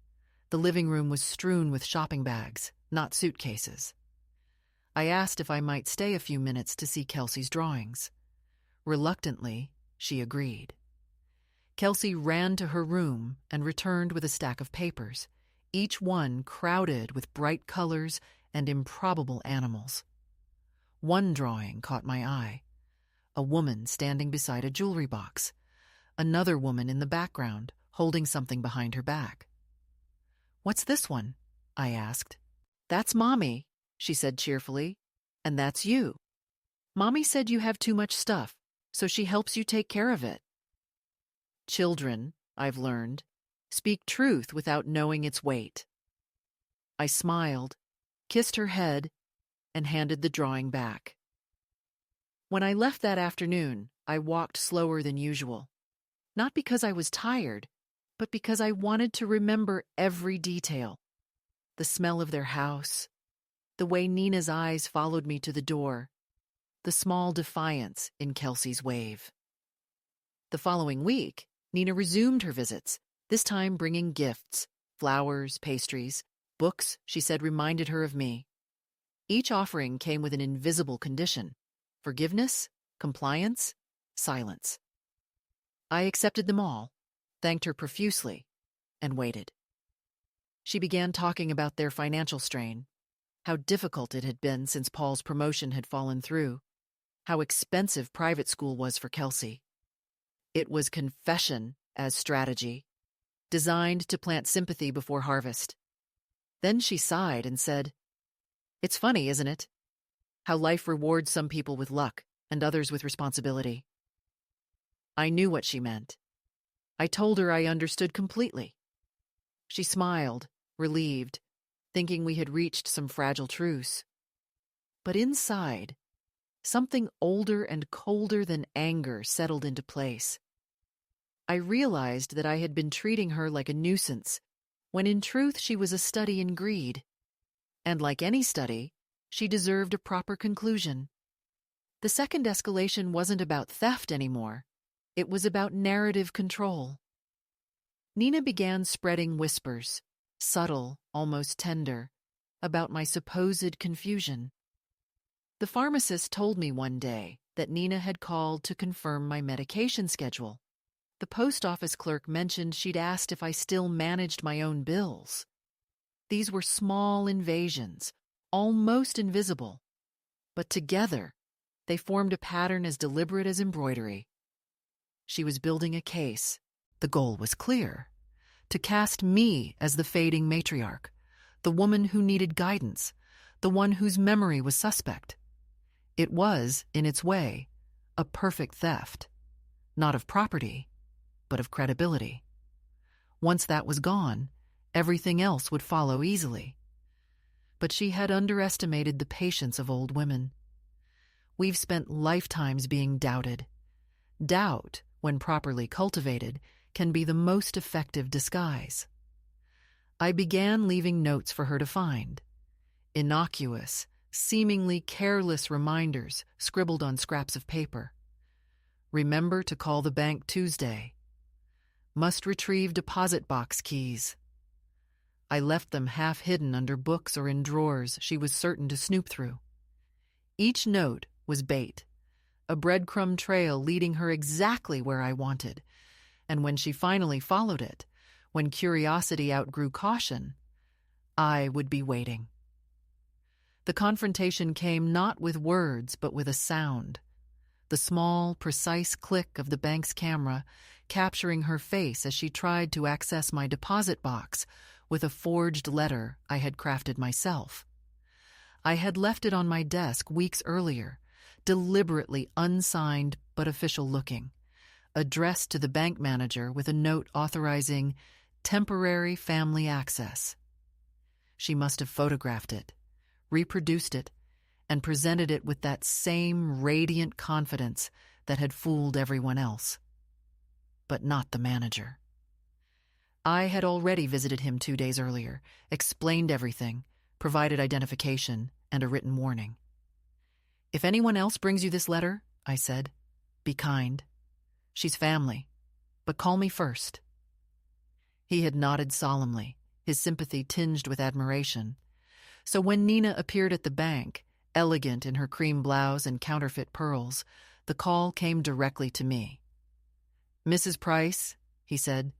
The living room was strewn with shopping bags, not suitcases. I asked if I might stay a few minutes to see Kelsey's drawings. Reluctantly, she agreed. Kelsey ran to her room and returned with a stack of papers, each one crowded with bright colors and improbable animals. One drawing caught my eye, a woman standing beside a jewelry box, another woman in the background holding something behind her back. "What's this one?" I asked. "That's Mommy," she said cheerfully, "and that's you. Mommy said you have too much stuff, so she helps you take care of it." Children, I've learned, speak truth without knowing its weight. I smiled, kissed her head, and handed the drawing back. When I left that afternoon, I walked slower than usual, not because I was tired, but because I wanted to remember every detail. The smell of their house, the way Nina's eyes followed me to the door, the small defiance in Kelsey's wave. The following week, Nina resumed her visits, this time bringing gifts, flowers, pastries, books she said reminded her of me. Each offering came with an invisible condition: forgiveness, compliance, silence. I accepted them all, thanked her profusely, and waited. She began talking about their financial strain, how difficult it had been since Paul's promotion had fallen through, how expensive private school was for Kelsey. It was confession as strategy, designed to plant sympathy before harvest. Then she sighed and said, "It's funny, isn't it? How life rewards some people with luck and others with responsibility." I knew what she meant. I told her I understood completely. She smiled, relieved, thinking we had reached some fragile truce. But inside, something older and colder than anger settled into place. I realized that I had been treating her like a nuisance, when in truth she was a study in greed. And like any study, she deserved a proper conclusion. The second escalation wasn't about theft anymore. It was about narrative control. Nina began spreading whispers, subtle, almost tender, about my supposed confusion. The pharmacist told me one day that Nina had called to confirm my medication schedule. The post office clerk mentioned she'd asked if I still managed my own bills. These were small invasions, almost invisible, but together they formed a pattern as deliberate as embroidery. She was building a case. The goal was clear: to cast me as the fading matriarch, the woman who needed guidance, the one whose memory was suspect. It was, in its way, a perfect theft, not of property, but of credibility. Once that was gone, everything else would follow easily. But she had underestimated the patience of old women. We've spent lifetimes being doubted. Doubt, when properly cultivated, can be the most effective disguise. I began leaving notes for her to find. Innocuous, seemingly careless reminders scribbled on scraps of paper. Remember to call the bank Tuesday. Must retrieve deposit box keys. I left them half hidden under books or in drawers she was certain to snoop through. Each note was bait, a breadcrumb trail leading her exactly where I wanted, and when she finally followed it, when curiosity outgrew caution, I would be waiting. The confrontation came not with words but with a sound. The small, precise click of the bank's camera capturing her face as she tried to access my deposit box with a forged letter I had crafted myself. I had left it on my desk weeks earlier, deliberately unsigned but official looking, addressed to the bank manager with a note authorizing temporary family access. She must have photographed it, reproduced it, and presented it with that same radiant confidence that had fooled everyone else. But not the manager. I had already visited him 2 days earlier, explained everything, provided identification and a written warning. "If anyone else brings you this letter," I said, "be kind. She's family, but call me first." He had nodded solemnly, his sympathy tinged with admiration. So when Nina appeared at the bank, elegant in her cream blouse and counterfeit pearls, the call came directly to me. "Mrs. Price," he said,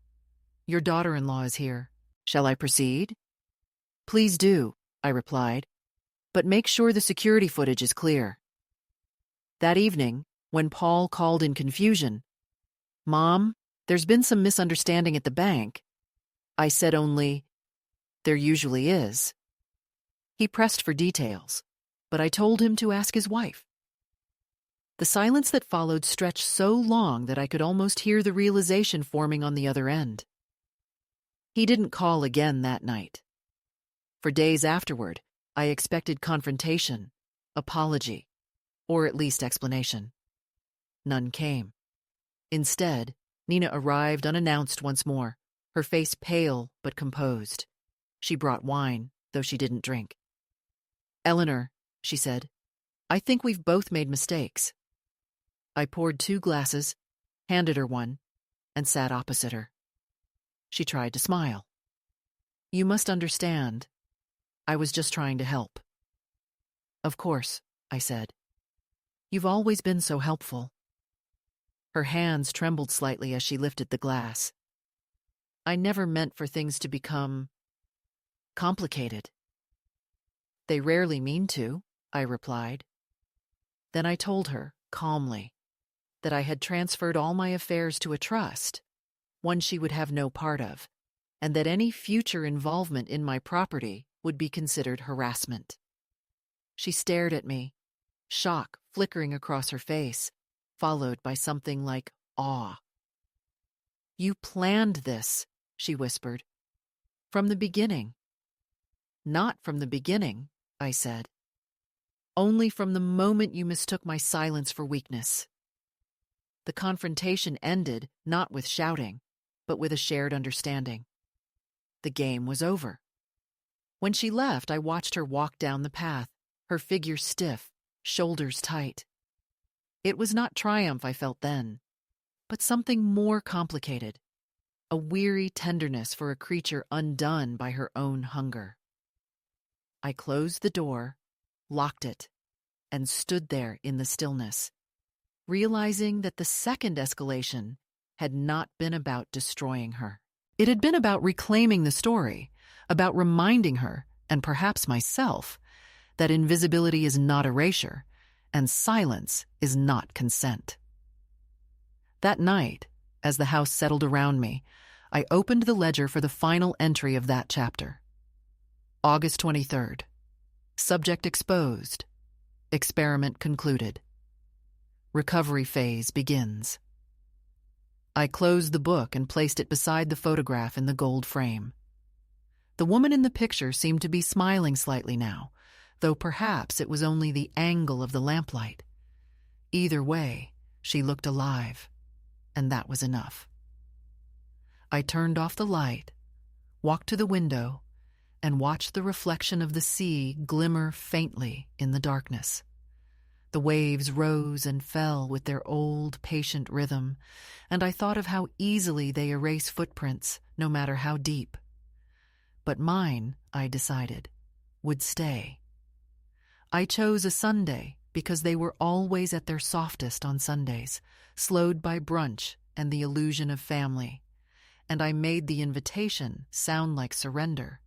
"your daughter-in-law is here. Shall I proceed?" "Please do," I replied, "but make sure the security footage is clear." That evening, when Paul called in confusion, "Mom, there's been some misunderstanding at the bank," I said only, "There usually is." He pressed for details, but I told him to ask his wife. The silence that followed stretched so long that I could almost hear the realization forming on the other end. He didn't call again that night. For days afterward, I expected confrontation, apology, or at least explanation. None came. Instead, Nina arrived unannounced once more, her face pale but composed. She brought wine, though she didn't drink. "Eleanor," she said, "I think we've both made mistakes." I poured 2 glasses, handed her one, and sat opposite her. She tried to smile. "You must understand. I was just trying to help." "Of course," I said. "You've always been so helpful." Her hands trembled slightly as she lifted the glass. "I never meant for things to become complicated." "They rarely mean to," I replied. Then I told her, calmly, that I had transferred all my affairs to a trust, one she would have no part of, and that any future involvement in my property would be considered harassment. She stared at me, shock flickering across her face, followed by something like awe. "You planned this," she whispered. "From the beginning." "Not from the beginning," I said. "Only from the moment you mistook my silence for weakness." The confrontation ended not with shouting, but with a shared understanding. The game was over. When she left, I watched her walk down the path, her figure stiff, shoulders tight. It was not triumph I felt then, but something more complicated. a weary tenderness for a creature undone by her own hunger. I closed the door, locked it, and stood there in the stillness, realizing that the second escalation had not been about destroying her. It had been about reclaiming the story, about reminding her, and perhaps myself, that invisibility is not erasure, and silence is not consent. That night, as the house settled around me, I opened the ledger for the final entry of that chapter. August 23rd. Subject exposed. Experiment concluded. Recovery phase begins. I closed the book and placed it beside the photograph in the gold frame. The woman in the picture seemed to be smiling slightly now, though perhaps it was only the angle of the lamplight. Either way, she looked alive, and that was enough. I turned off the light, walked to the window, and watched the reflection of the sea glimmer faintly in the darkness. The waves rose and fell with their old, patient rhythm, and I thought of how easily they erase footprints, no matter how deep. But mine, I decided, would stay. I chose a Sunday because they were always at their softest on Sundays, slowed by brunch and the illusion of family, and I made the invitation sound like surrender.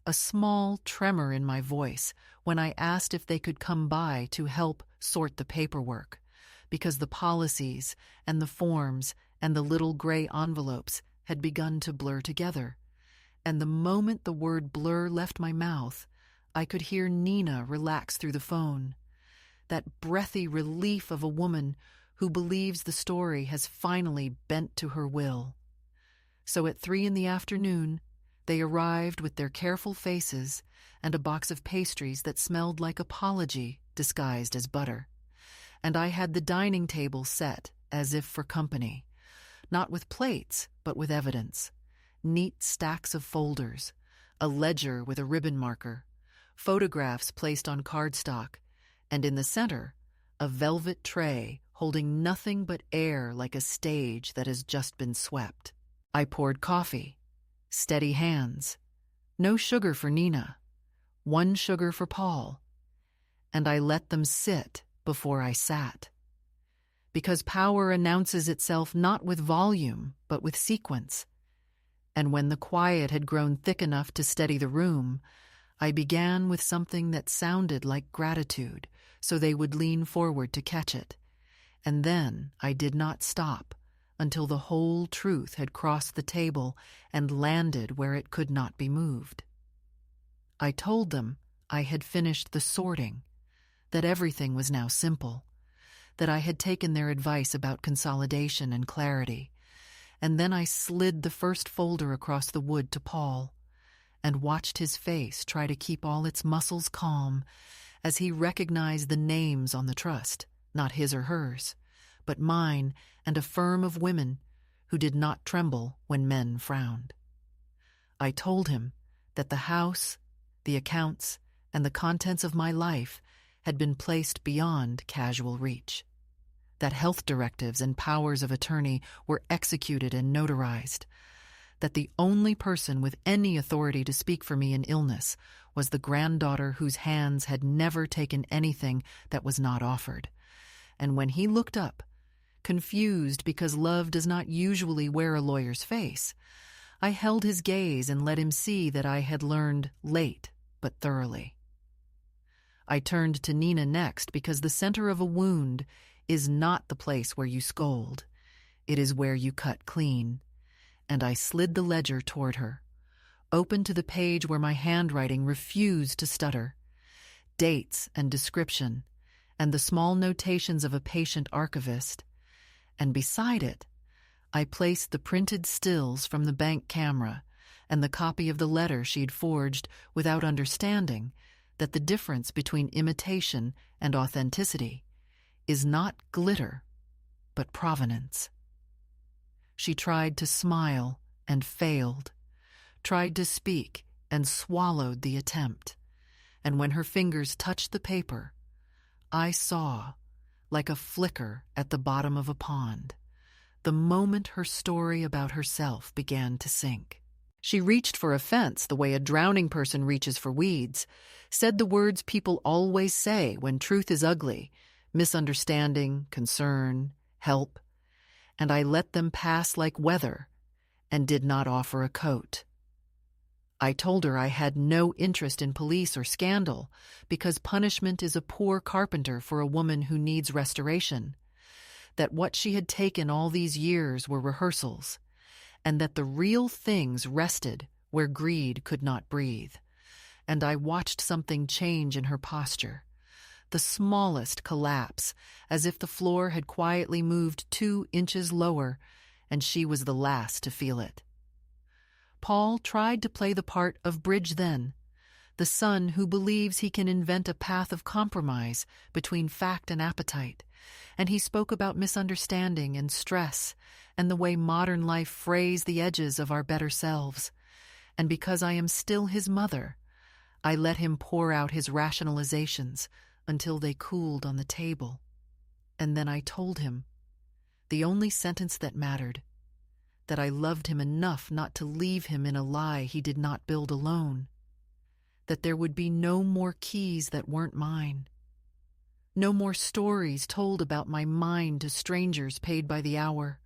A small tremor in my voice when I asked if they could come by to help sort the paperwork, because the policies and the forms and the little gray envelopes had begun to blur together. And the moment the word blur left my mouth, I could hear Nina relax through the phone. That breathy relief of a woman who believes the story has finally bent to her will. So at 3 p.m, they arrived with their careful faces and a box of pastries that smelled like apology disguised as butter. And I had the dining table set as if for company, not with plates, but with evidence. Neat stacks of folders, a ledger with a ribbon marker, photographs placed on cardstock, and in the center, a velvet tray holding nothing but air like a stage that has just been swept. I poured coffee. Steady hands. No sugar for Nina. 1 sugar for Paul. And I let them sit before I sat. Because power announces itself not with volume, but with sequence. And when the quiet had grown thick enough to steady the room, I began with something that sounded like gratitude, so they would lean forward to catch it. And then I did not stop until the whole truth had crossed the table and landed where it could not be moved. I told them I had finished the sorting, that everything was now simple, that I had taken their advice about consolidation and clarity, and then I slid the first folder across the wood to Paul and watched his face try to keep all its muscles calm as he recognized the names on the trust, not his or hers, but mine and a firm of women who did not tremble when men frowned. I told him that the house, the accounts, and the contents of my life had been placed beyond casual reach, that health directives and powers of attorney were executed and notarized, that the only person with any authority to speak for me in illness was the granddaughter whose hands had never taken anything that was not offered. And when he looked up, confused because love does not usually wear a lawyer's face, I held his gaze and let him see that I had learned late but thoroughly. I turned to Nina next because the center of a wound is not the place where you scold. It is where you cut clean. And I slid the ledger toward her, open to the page where my handwriting refused to stutter. Dates and description, and the small notations of a patient archivist. And beside it, I placed the printed stills from the bank camera and the copy of the letter she'd forged without understanding that the difference between imitation and authenticity is not glitter, but provenance. She tried to smile and failed, tried to speak and swallowed the attempt. And when her fingers touched the paper, I saw, like a flicker at the bottom of a pond, the moment her story about herself began to sink. She reached for a fence the way a drowning person reaches for weeds, said the words people always say when truth is ugly: misunderstanding, concern, help, and I let them pass like weather and did not offer a coat. I told her I had no interest in police or scandal because punishment is a poor carpenter for a woman who needs restoration, that what she had taken all these years were rehearsals, and that the real things rested where greed could not breathe. And I watched something change in her posture, the smallest collapse, as if the floor had quietly moved 2 inches lower, and she was the last to feel it. Paul tried to play the part of Bridge then, the son who believes he can invent a path of compromise between fact and appetite, and he spoke about misunderstanding and stress and the way modern life frays the edges of our better selves. And because I am still his mother, I let him pour out his rationalizations until they cooled on the table. And then I told him, the only sentence that mattered, that I loved him enough not to leave him in a lie he did not build alone, that there would be no more keys that weren't mine, no more stories told about my mind to strangers paid by the hour,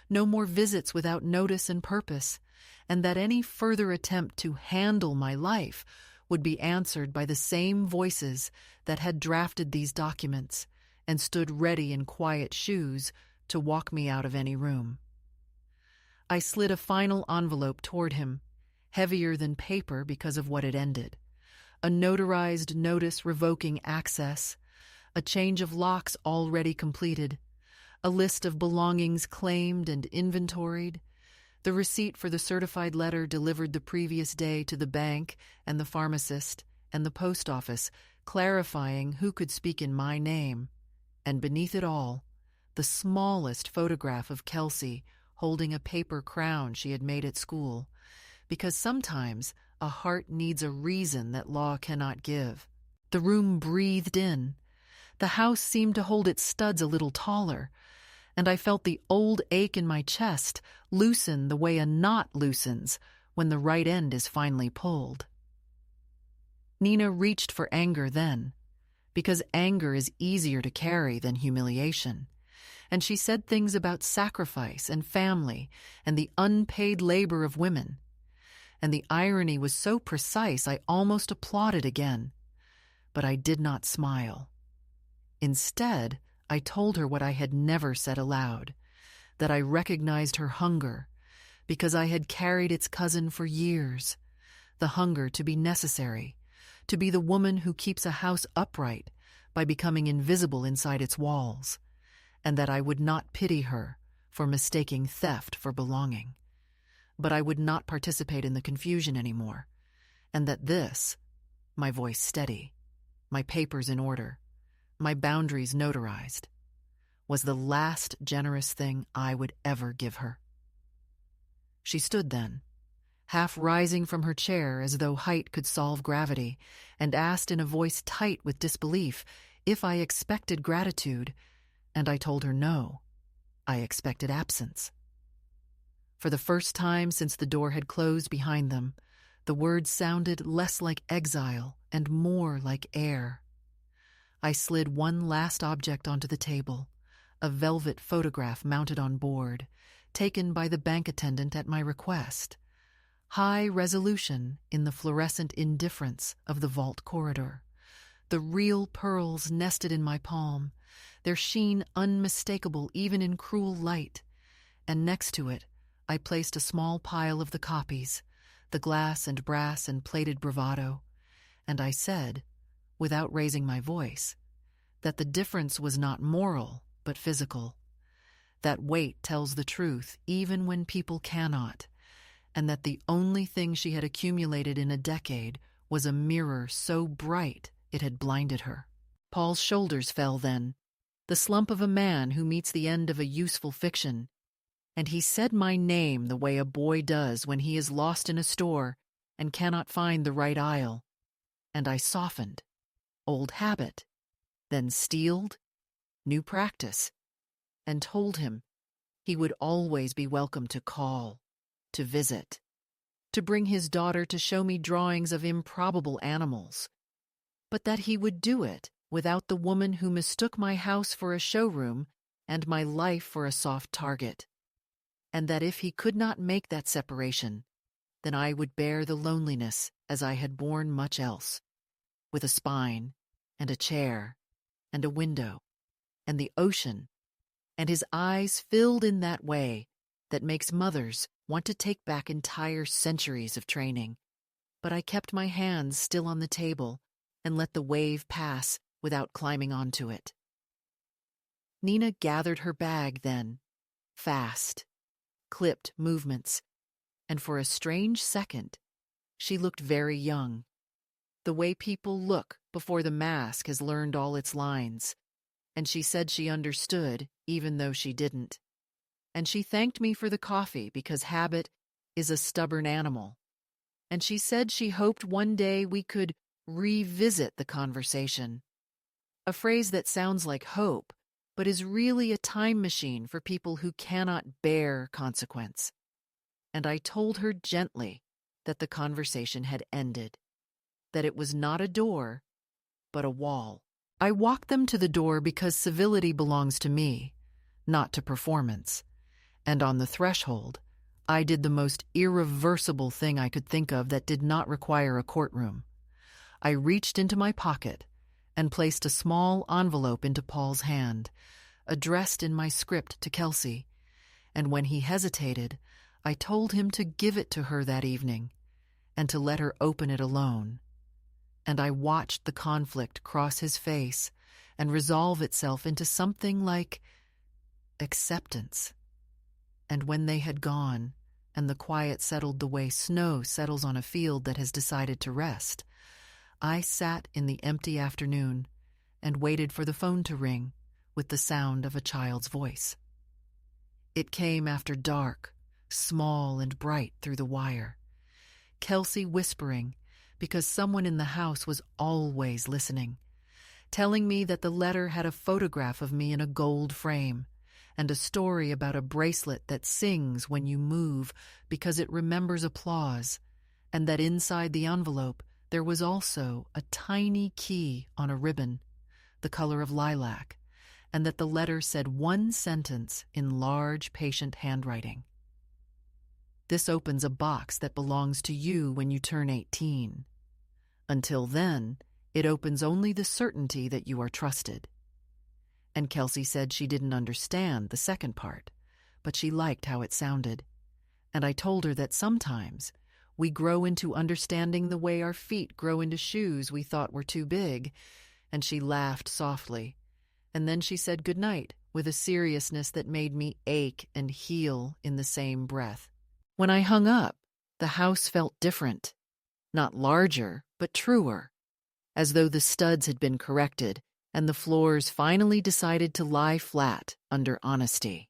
no more visits without notice and purpose, and that any further attempt to handle my life would be answered by the same voices that had drafted these documents and stood ready in quiet shoes to walk me out of any room. I slid a final envelope toward him, heavier than paper because of what had ended. A notarized notice revoking access, a change of locks already completed, a list of belongings claimed and inventoried, the receipt for the certified letter delivered the previous day to the bank and the pharmacist and the post office, clarifying who could speak in my name, and beneath it all, the smallest photograph of Kelsey holding a paper crown she had made at school, because sometimes a heart needs a reason that law cannot give. The room breathed in. The house seemed to hold its studs a little taller, and I felt the old ache in my chest loosen the way a knot loosens when the right end is finally pulled. Nina reached for anger then, because anger is easier to carry than humiliation. And she said things about sacrifice and family and the unpaid labor of women. And the irony was so precise I almost applauded again. But I did not smile. Instead, I told her what I had never said aloud, that I recognized her hunger, because I had carried its cousin for years, the hunger to be necessary, to be the woman who keeps a house upright by becoming invisible inside its walls, and that I would not pity her for mistaking theft for belonging. But I would not participate in the confusion anymore, and that this, my voice steady, my papers in order, my boundaries notarized, was the last generous thing I would ever give her. She stood then, half rising from her chair as though height could solve gravity, and asked in a voice tight with disbelief if I expected gratitude, and I told her no, I expected absence. For the first time since the door had closed behind them, the words sounded less like exile and more like air. I slid one last object onto the table, a velvet photograph mounted on board, taken by the bank attendant at my request, high resolution in the fluorescent indifference of the vault corridor, the real pearls nested in my palm, their sheen unmistakable even in cruel light, and next to it I placed a small pile of the copies, the glass and brass and plated bravado, and I said, without raising my voice, that the difference was not moral but physical, that weight tells the truth even when people cannot, and that the only thing she had accumulated in a decade was a mirror so bright it had blinded her. Paul's shoulders fell then, the slump of a man who meets the end of a useful fiction, and he said my name the way a boy does when he is lost in a store and cannot find the right aisle, and I softened. Old habit, then steeled, new practice, and told him, He would always be welcome to call, to visit, to bring his daughter to show me drawings of improbable animals, but that he would do it without the woman who mistook my house for a showroom and my life for a soft target, and that if he could not make that separation, then I would bear the loneliness as I had borne much else, with a spine, and a chair, and a window, and the ocean, and his eyes filled in that way that makes mothers want to take back entire centuries of training. But I kept my hands still on the table and let the wave pass without climbing onto it. Nina gathered her bag then, fast, clipped movements, and for a strange second, she looked very young, the way people look before the mask has learned all its lines, and she said she understood even though she didn't. And she thanked me for the coffee because habit is a stubborn animal, and she said she hoped one day we could revisit the conversation, a phrase that sounds like hope, but is really a time machine for people who cannot bear consequence. And I told her gently that the conversation had ended, that it was not a door, but a wall. I walked them to the door because civility belongs to me, not to performance, and on the threshold, I did the most irreversible thing I could think of that did not require a courtroom. I reached into my pocket and placed a small envelope into Paul's hand, addressed in my script to Kelsey, and when he hesitated, I told him to give it to her that evening and to let her open it alone. And I watched the conflict cross his face and resolve itself into something like acceptance. And when they had gone, and the quiet settled the way snow settles on a field that has decided to rest, I sat in the empty afternoon and waited for the phone to ring with the sound of a child's voice. It came after dark, small and bright through the wire. Kelsey whispering, because someone in the house was always listening, telling me that the letter had a photograph of me in a gold frame, and a story about a bracelet that sings when you move because it remembers applause, and that inside the envelope there was also a tiny key on a ribbon, the color of lilac, and that the letter said one sentence in large, patient handwriting. This opens a box that belongs to you when you turn 18. Until then, it opens only the certainty that you are trusted. And Kelsey said she didn't understand the second part, but she liked how it sounded. And I told her that sometimes we grow into understanding the way our feet grow into shoes we thought were too big, and she laughed softly. And then she said goodnight with a seriousness that made me ache and heal in the same breath. When I hung up, the house felt different, not larger, but truer, as though the studs had been corrected and the floors finally decided to lie flat under honesty.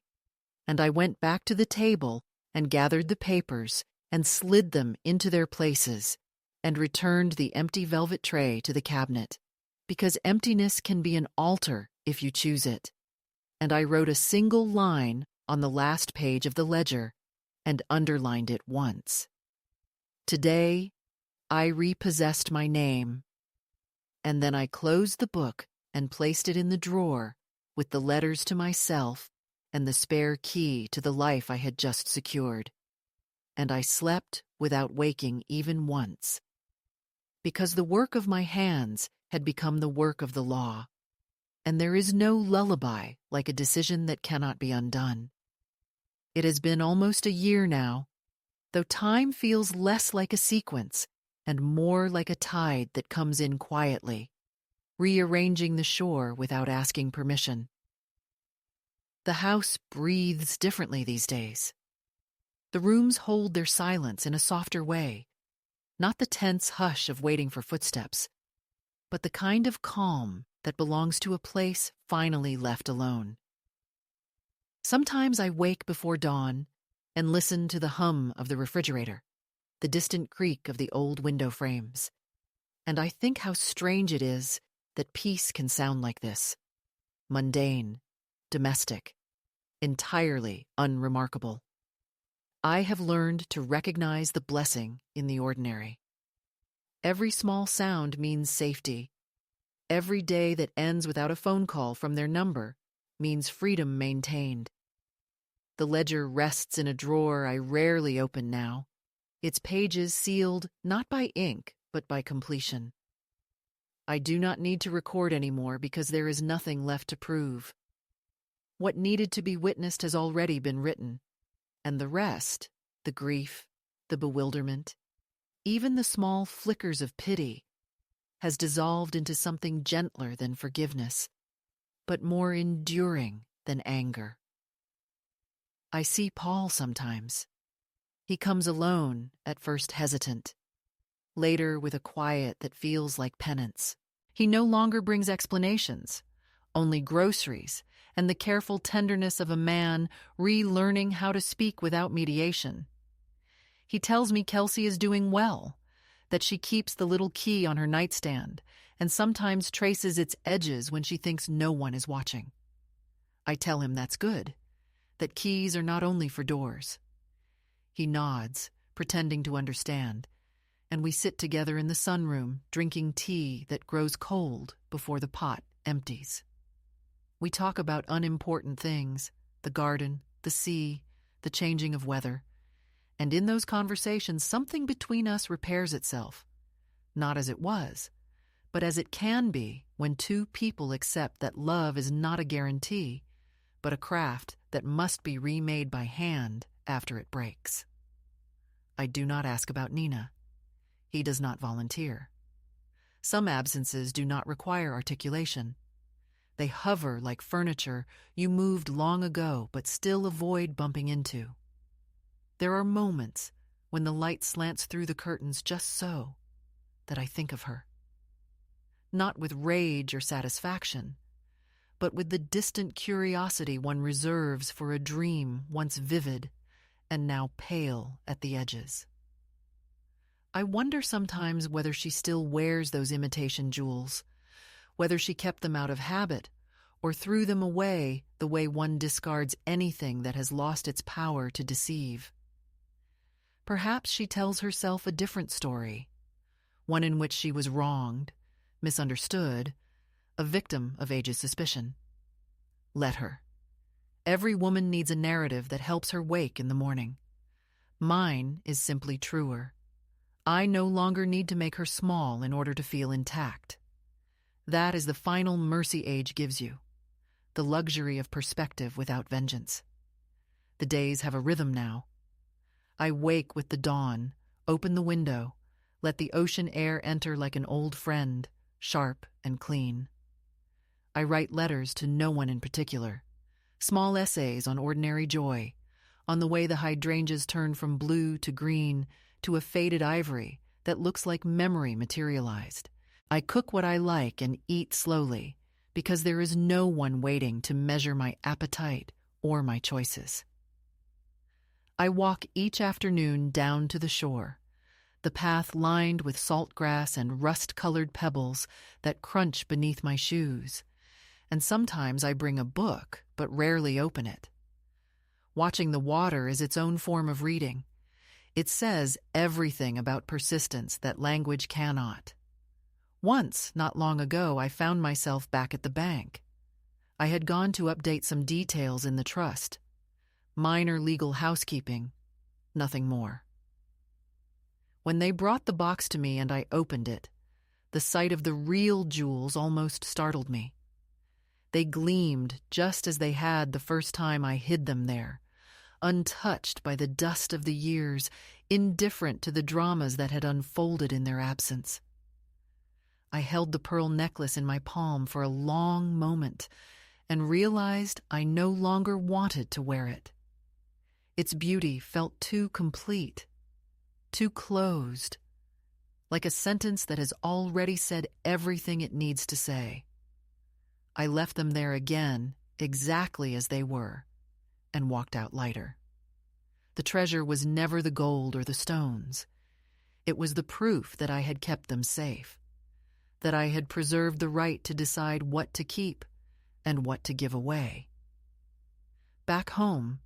And I went back to the table and gathered the papers and slid them into their places and returned the empty velvet tray to the cabinet, because emptiness can be an altar if you choose it. And I wrote a single line on the last page of the ledger and underlined it once. Today, I repossessed my name. And then I closed the book and placed it in the drawer with the letters to myself and the spare key to the life I had just secured. And I slept without waking even once, because the work of my hands had become the work of the law, and there is no lullaby like a decision that cannot be undone. It has been almost a year now, though time feels less like a sequence and more like a tide that comes in quietly, rearranging the shore without asking permission. The house breathes differently these days. The rooms hold their silence in a softer way, not the tense hush of waiting for footsteps, but the kind of calm that belongs to a place finally left alone. Sometimes I wake before dawn and listen to the hum of the refrigerator, the distant creak of the old window frames, and I think how strange it is that peace can sound like this, mundane, domestic, entirely unremarkable. I have learned to recognize the blessing in the ordinary. Every small sound means safety. Every day that ends without a phone call from their number means freedom maintained. The ledger rests in a drawer I rarely open now, its pages sealed not by ink but by completion. I do not need to record anymore because there is nothing left to prove. What needed to be witnessed has already been written, and the rest, the grief, the bewilderment, even the small flickers of pity, has dissolved into something gentler than forgiveness, but more enduring than anger. I see Paul sometimes. He comes alone, at first hesitant, later with a quiet that feels like penance. He no longer brings explanations, only groceries and the careful tenderness of a man relearning how to speak without mediation. He tells me Kelsey is doing well, that she keeps the little key on her nightstand and sometimes traces its edges when she thinks no one is watching. I tell him that's good, that keys are not only for doors. He nods, pretending to understand, and we sit together in the sunroom, drinking tea that grows cold before the pot empties. We talk about unimportant things, the garden, the sea, the changing of weather, and in those conversations something between us repairs itself, not as it was, but as it can be when two people accept that love is not a guarantee, but a craft that must be remade by hand after it breaks. I do not ask about Nina. He does not volunteer. Some absences do not require articulation. They hover like furniture you moved long ago but still avoid bumping into. There are moments when the light slants through the curtains just so that I think of her. Not with rage or satisfaction, but with the distant curiosity one reserves for a dream once vivid and now pale at the edges. I wonder sometimes whether she still wears those imitation jewels, whether she kept them out of habit or threw them away the way one discards anything that has lost its power to deceive. Perhaps she tells herself a different story, one in which she was wronged, misunderstood, a victim of age's suspicion. Let her. Every woman needs a narrative that helps her wake in the morning. Mine is simply truer. I no longer need to make her small in order to feel intact. That is the final mercy age gives you, the luxury of perspective without vengeance. The days have a rhythm now. I wake with the dawn, open the window, let the ocean air enter like an old friend, sharp and clean. I write letters to no one in particular, small essays on ordinary joy, on the way the hydrangeas turn from blue to green to a faded ivory that looks like memory materialized. I cook what I like and eat slowly because there is no one waiting to measure my appetite or my choices. I walk each afternoon down to the shore, the path lined with salt grass and rust-colored pebbles that crunch beneath my shoes, and sometimes I bring a book but rarely open it. Watching the water is its own form of reading. It says everything about persistence that language cannot. Once, not long ago, I found myself back at the bank. I had gone to update some details in the trust. Minor legal housekeeping, nothing more. When they brought the box to me and I opened it, the sight of the real jewels almost startled me. They gleamed just as they had the first time I hid them there, untouched by the dust of the years, indifferent to the dramas that had unfolded in their absence. I held the pearl necklace in my palm for a long moment and realized I no longer wanted to wear it. Its beauty felt too complete, too closed, like a sentence that has already said everything it needs to say. I left them there again, exactly as they were, and walked out lighter. The treasure was never the gold or the stones. It was the proof that I had kept them safe, that I had preserved the right to decide what to keep and what to give away. Back home,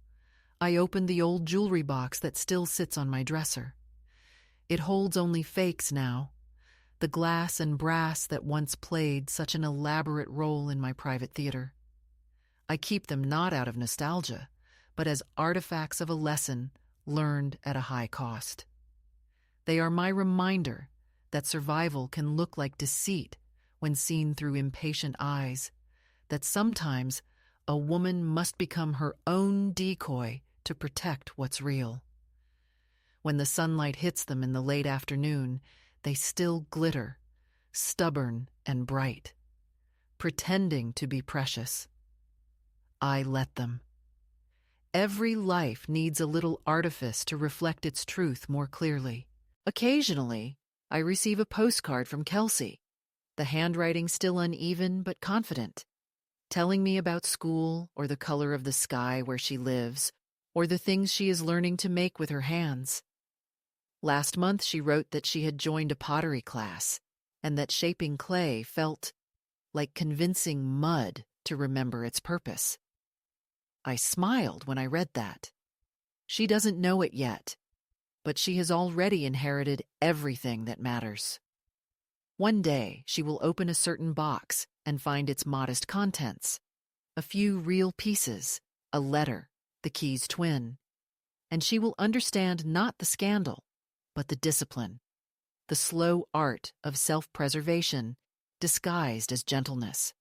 I opened the old jewelry box that still sits on my dresser. It holds only fakes now, the glass and brass that once played such an elaborate role in my private theater. I keep them not out of nostalgia, but as artifacts of a lesson learned at a high cost. They are my reminder that survival can look like deceit when seen through impatient eyes, that sometimes a woman must become her own decoy to protect what's real. When the sunlight hits them in the late afternoon, they still glitter, stubborn and bright, pretending to be precious. I let them. Every life needs a little artifice to reflect its truth more clearly. Occasionally, I receive a postcard from Kelsey, the handwriting still uneven but confident, telling me about school or the color of the sky where she lives, or the things she is learning to make with her hands. Last month she wrote that she had joined a pottery class and that shaping clay felt like convincing mud to remember its purpose. I smiled when I read that. She doesn't know it yet, but she has already inherited everything that matters. One day she will open a certain box and find its modest contents, a few real pieces, a letter, the key's twin, and she will understand not the scandal, but the discipline, the slow art of self-preservation disguised as gentleness.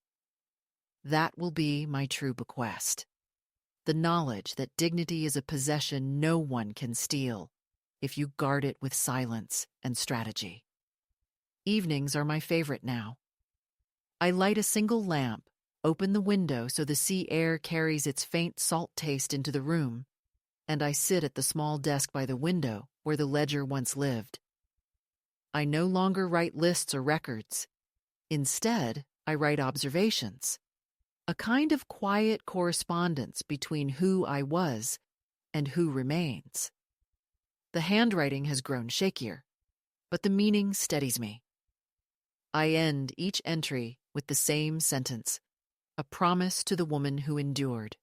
That will be my true bequest, the knowledge that dignity is a possession no one can steal if you guard it with silence and strategy. Evenings are my favorite now. I light a single lamp, open the window so the sea air carries its faint salt taste into the room, and I sit at the small desk by the window where the ledger once lived. I no longer write lists or records. Instead, I write observations, a kind of quiet correspondence between who I was and who remains. The handwriting has grown shakier, but the meaning steadies me. I end each entry with the same sentence, a promise to the woman who endured.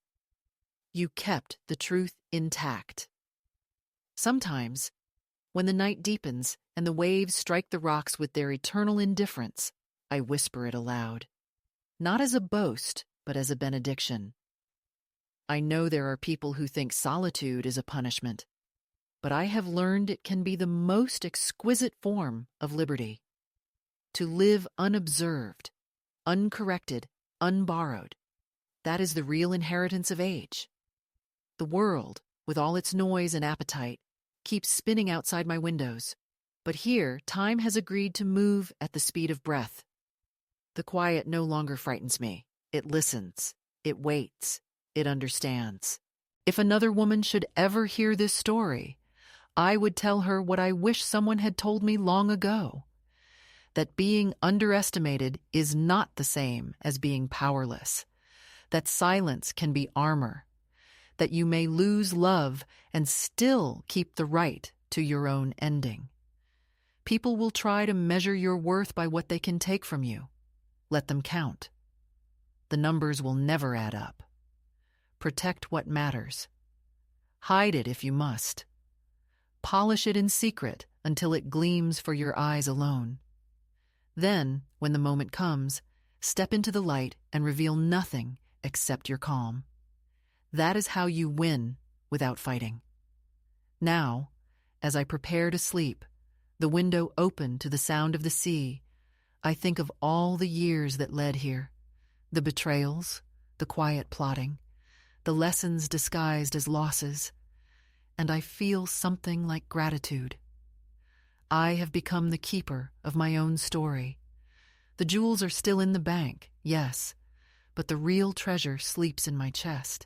You kept the truth intact. Sometimes, when the night deepens and the waves strike the rocks with their eternal indifference, I whisper it aloud, not as a boast, but as a benediction. I know there are people who think solitude is a punishment, but I have learned it can be the most exquisite form of liberty. To live unobserved, uncorrected, unborrowed, that is the real inheritance of age. The world, with all its noise and appetite, keeps spinning outside my windows, but here time has agreed to move at the speed of breath. The quiet no longer frightens me. It listens, it waits, it understands. If another woman should ever hear this story, I would tell her what I wish someone had told me long ago, that being underestimated is not the same as being powerless, that silence can be armor, that you may lose love and still keep the right to your own ending. People will try to measure your worth by what they can take from you. Let them count. The numbers will never add up. Protect what matters. Hide it if you must. Polish it in secret until it gleams for your eyes alone. Then, when the moment comes, step into the light and reveal nothing except your calm. That is how you win without fighting. Now, as I prepare to sleep, the window open to the sound of the sea, I think of all the years that led here, the betrayals, the quiet plotting, the lessons disguised as losses, and I feel something like gratitude. I have become the keeper of my own story. The jewels are still in the bank, yes, but the real treasure sleeps in my chest.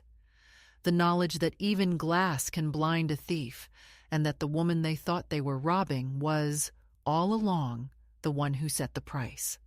The knowledge that even glass can blind a thief, and that the woman they thought they were robbing was, all along, the one who set the price.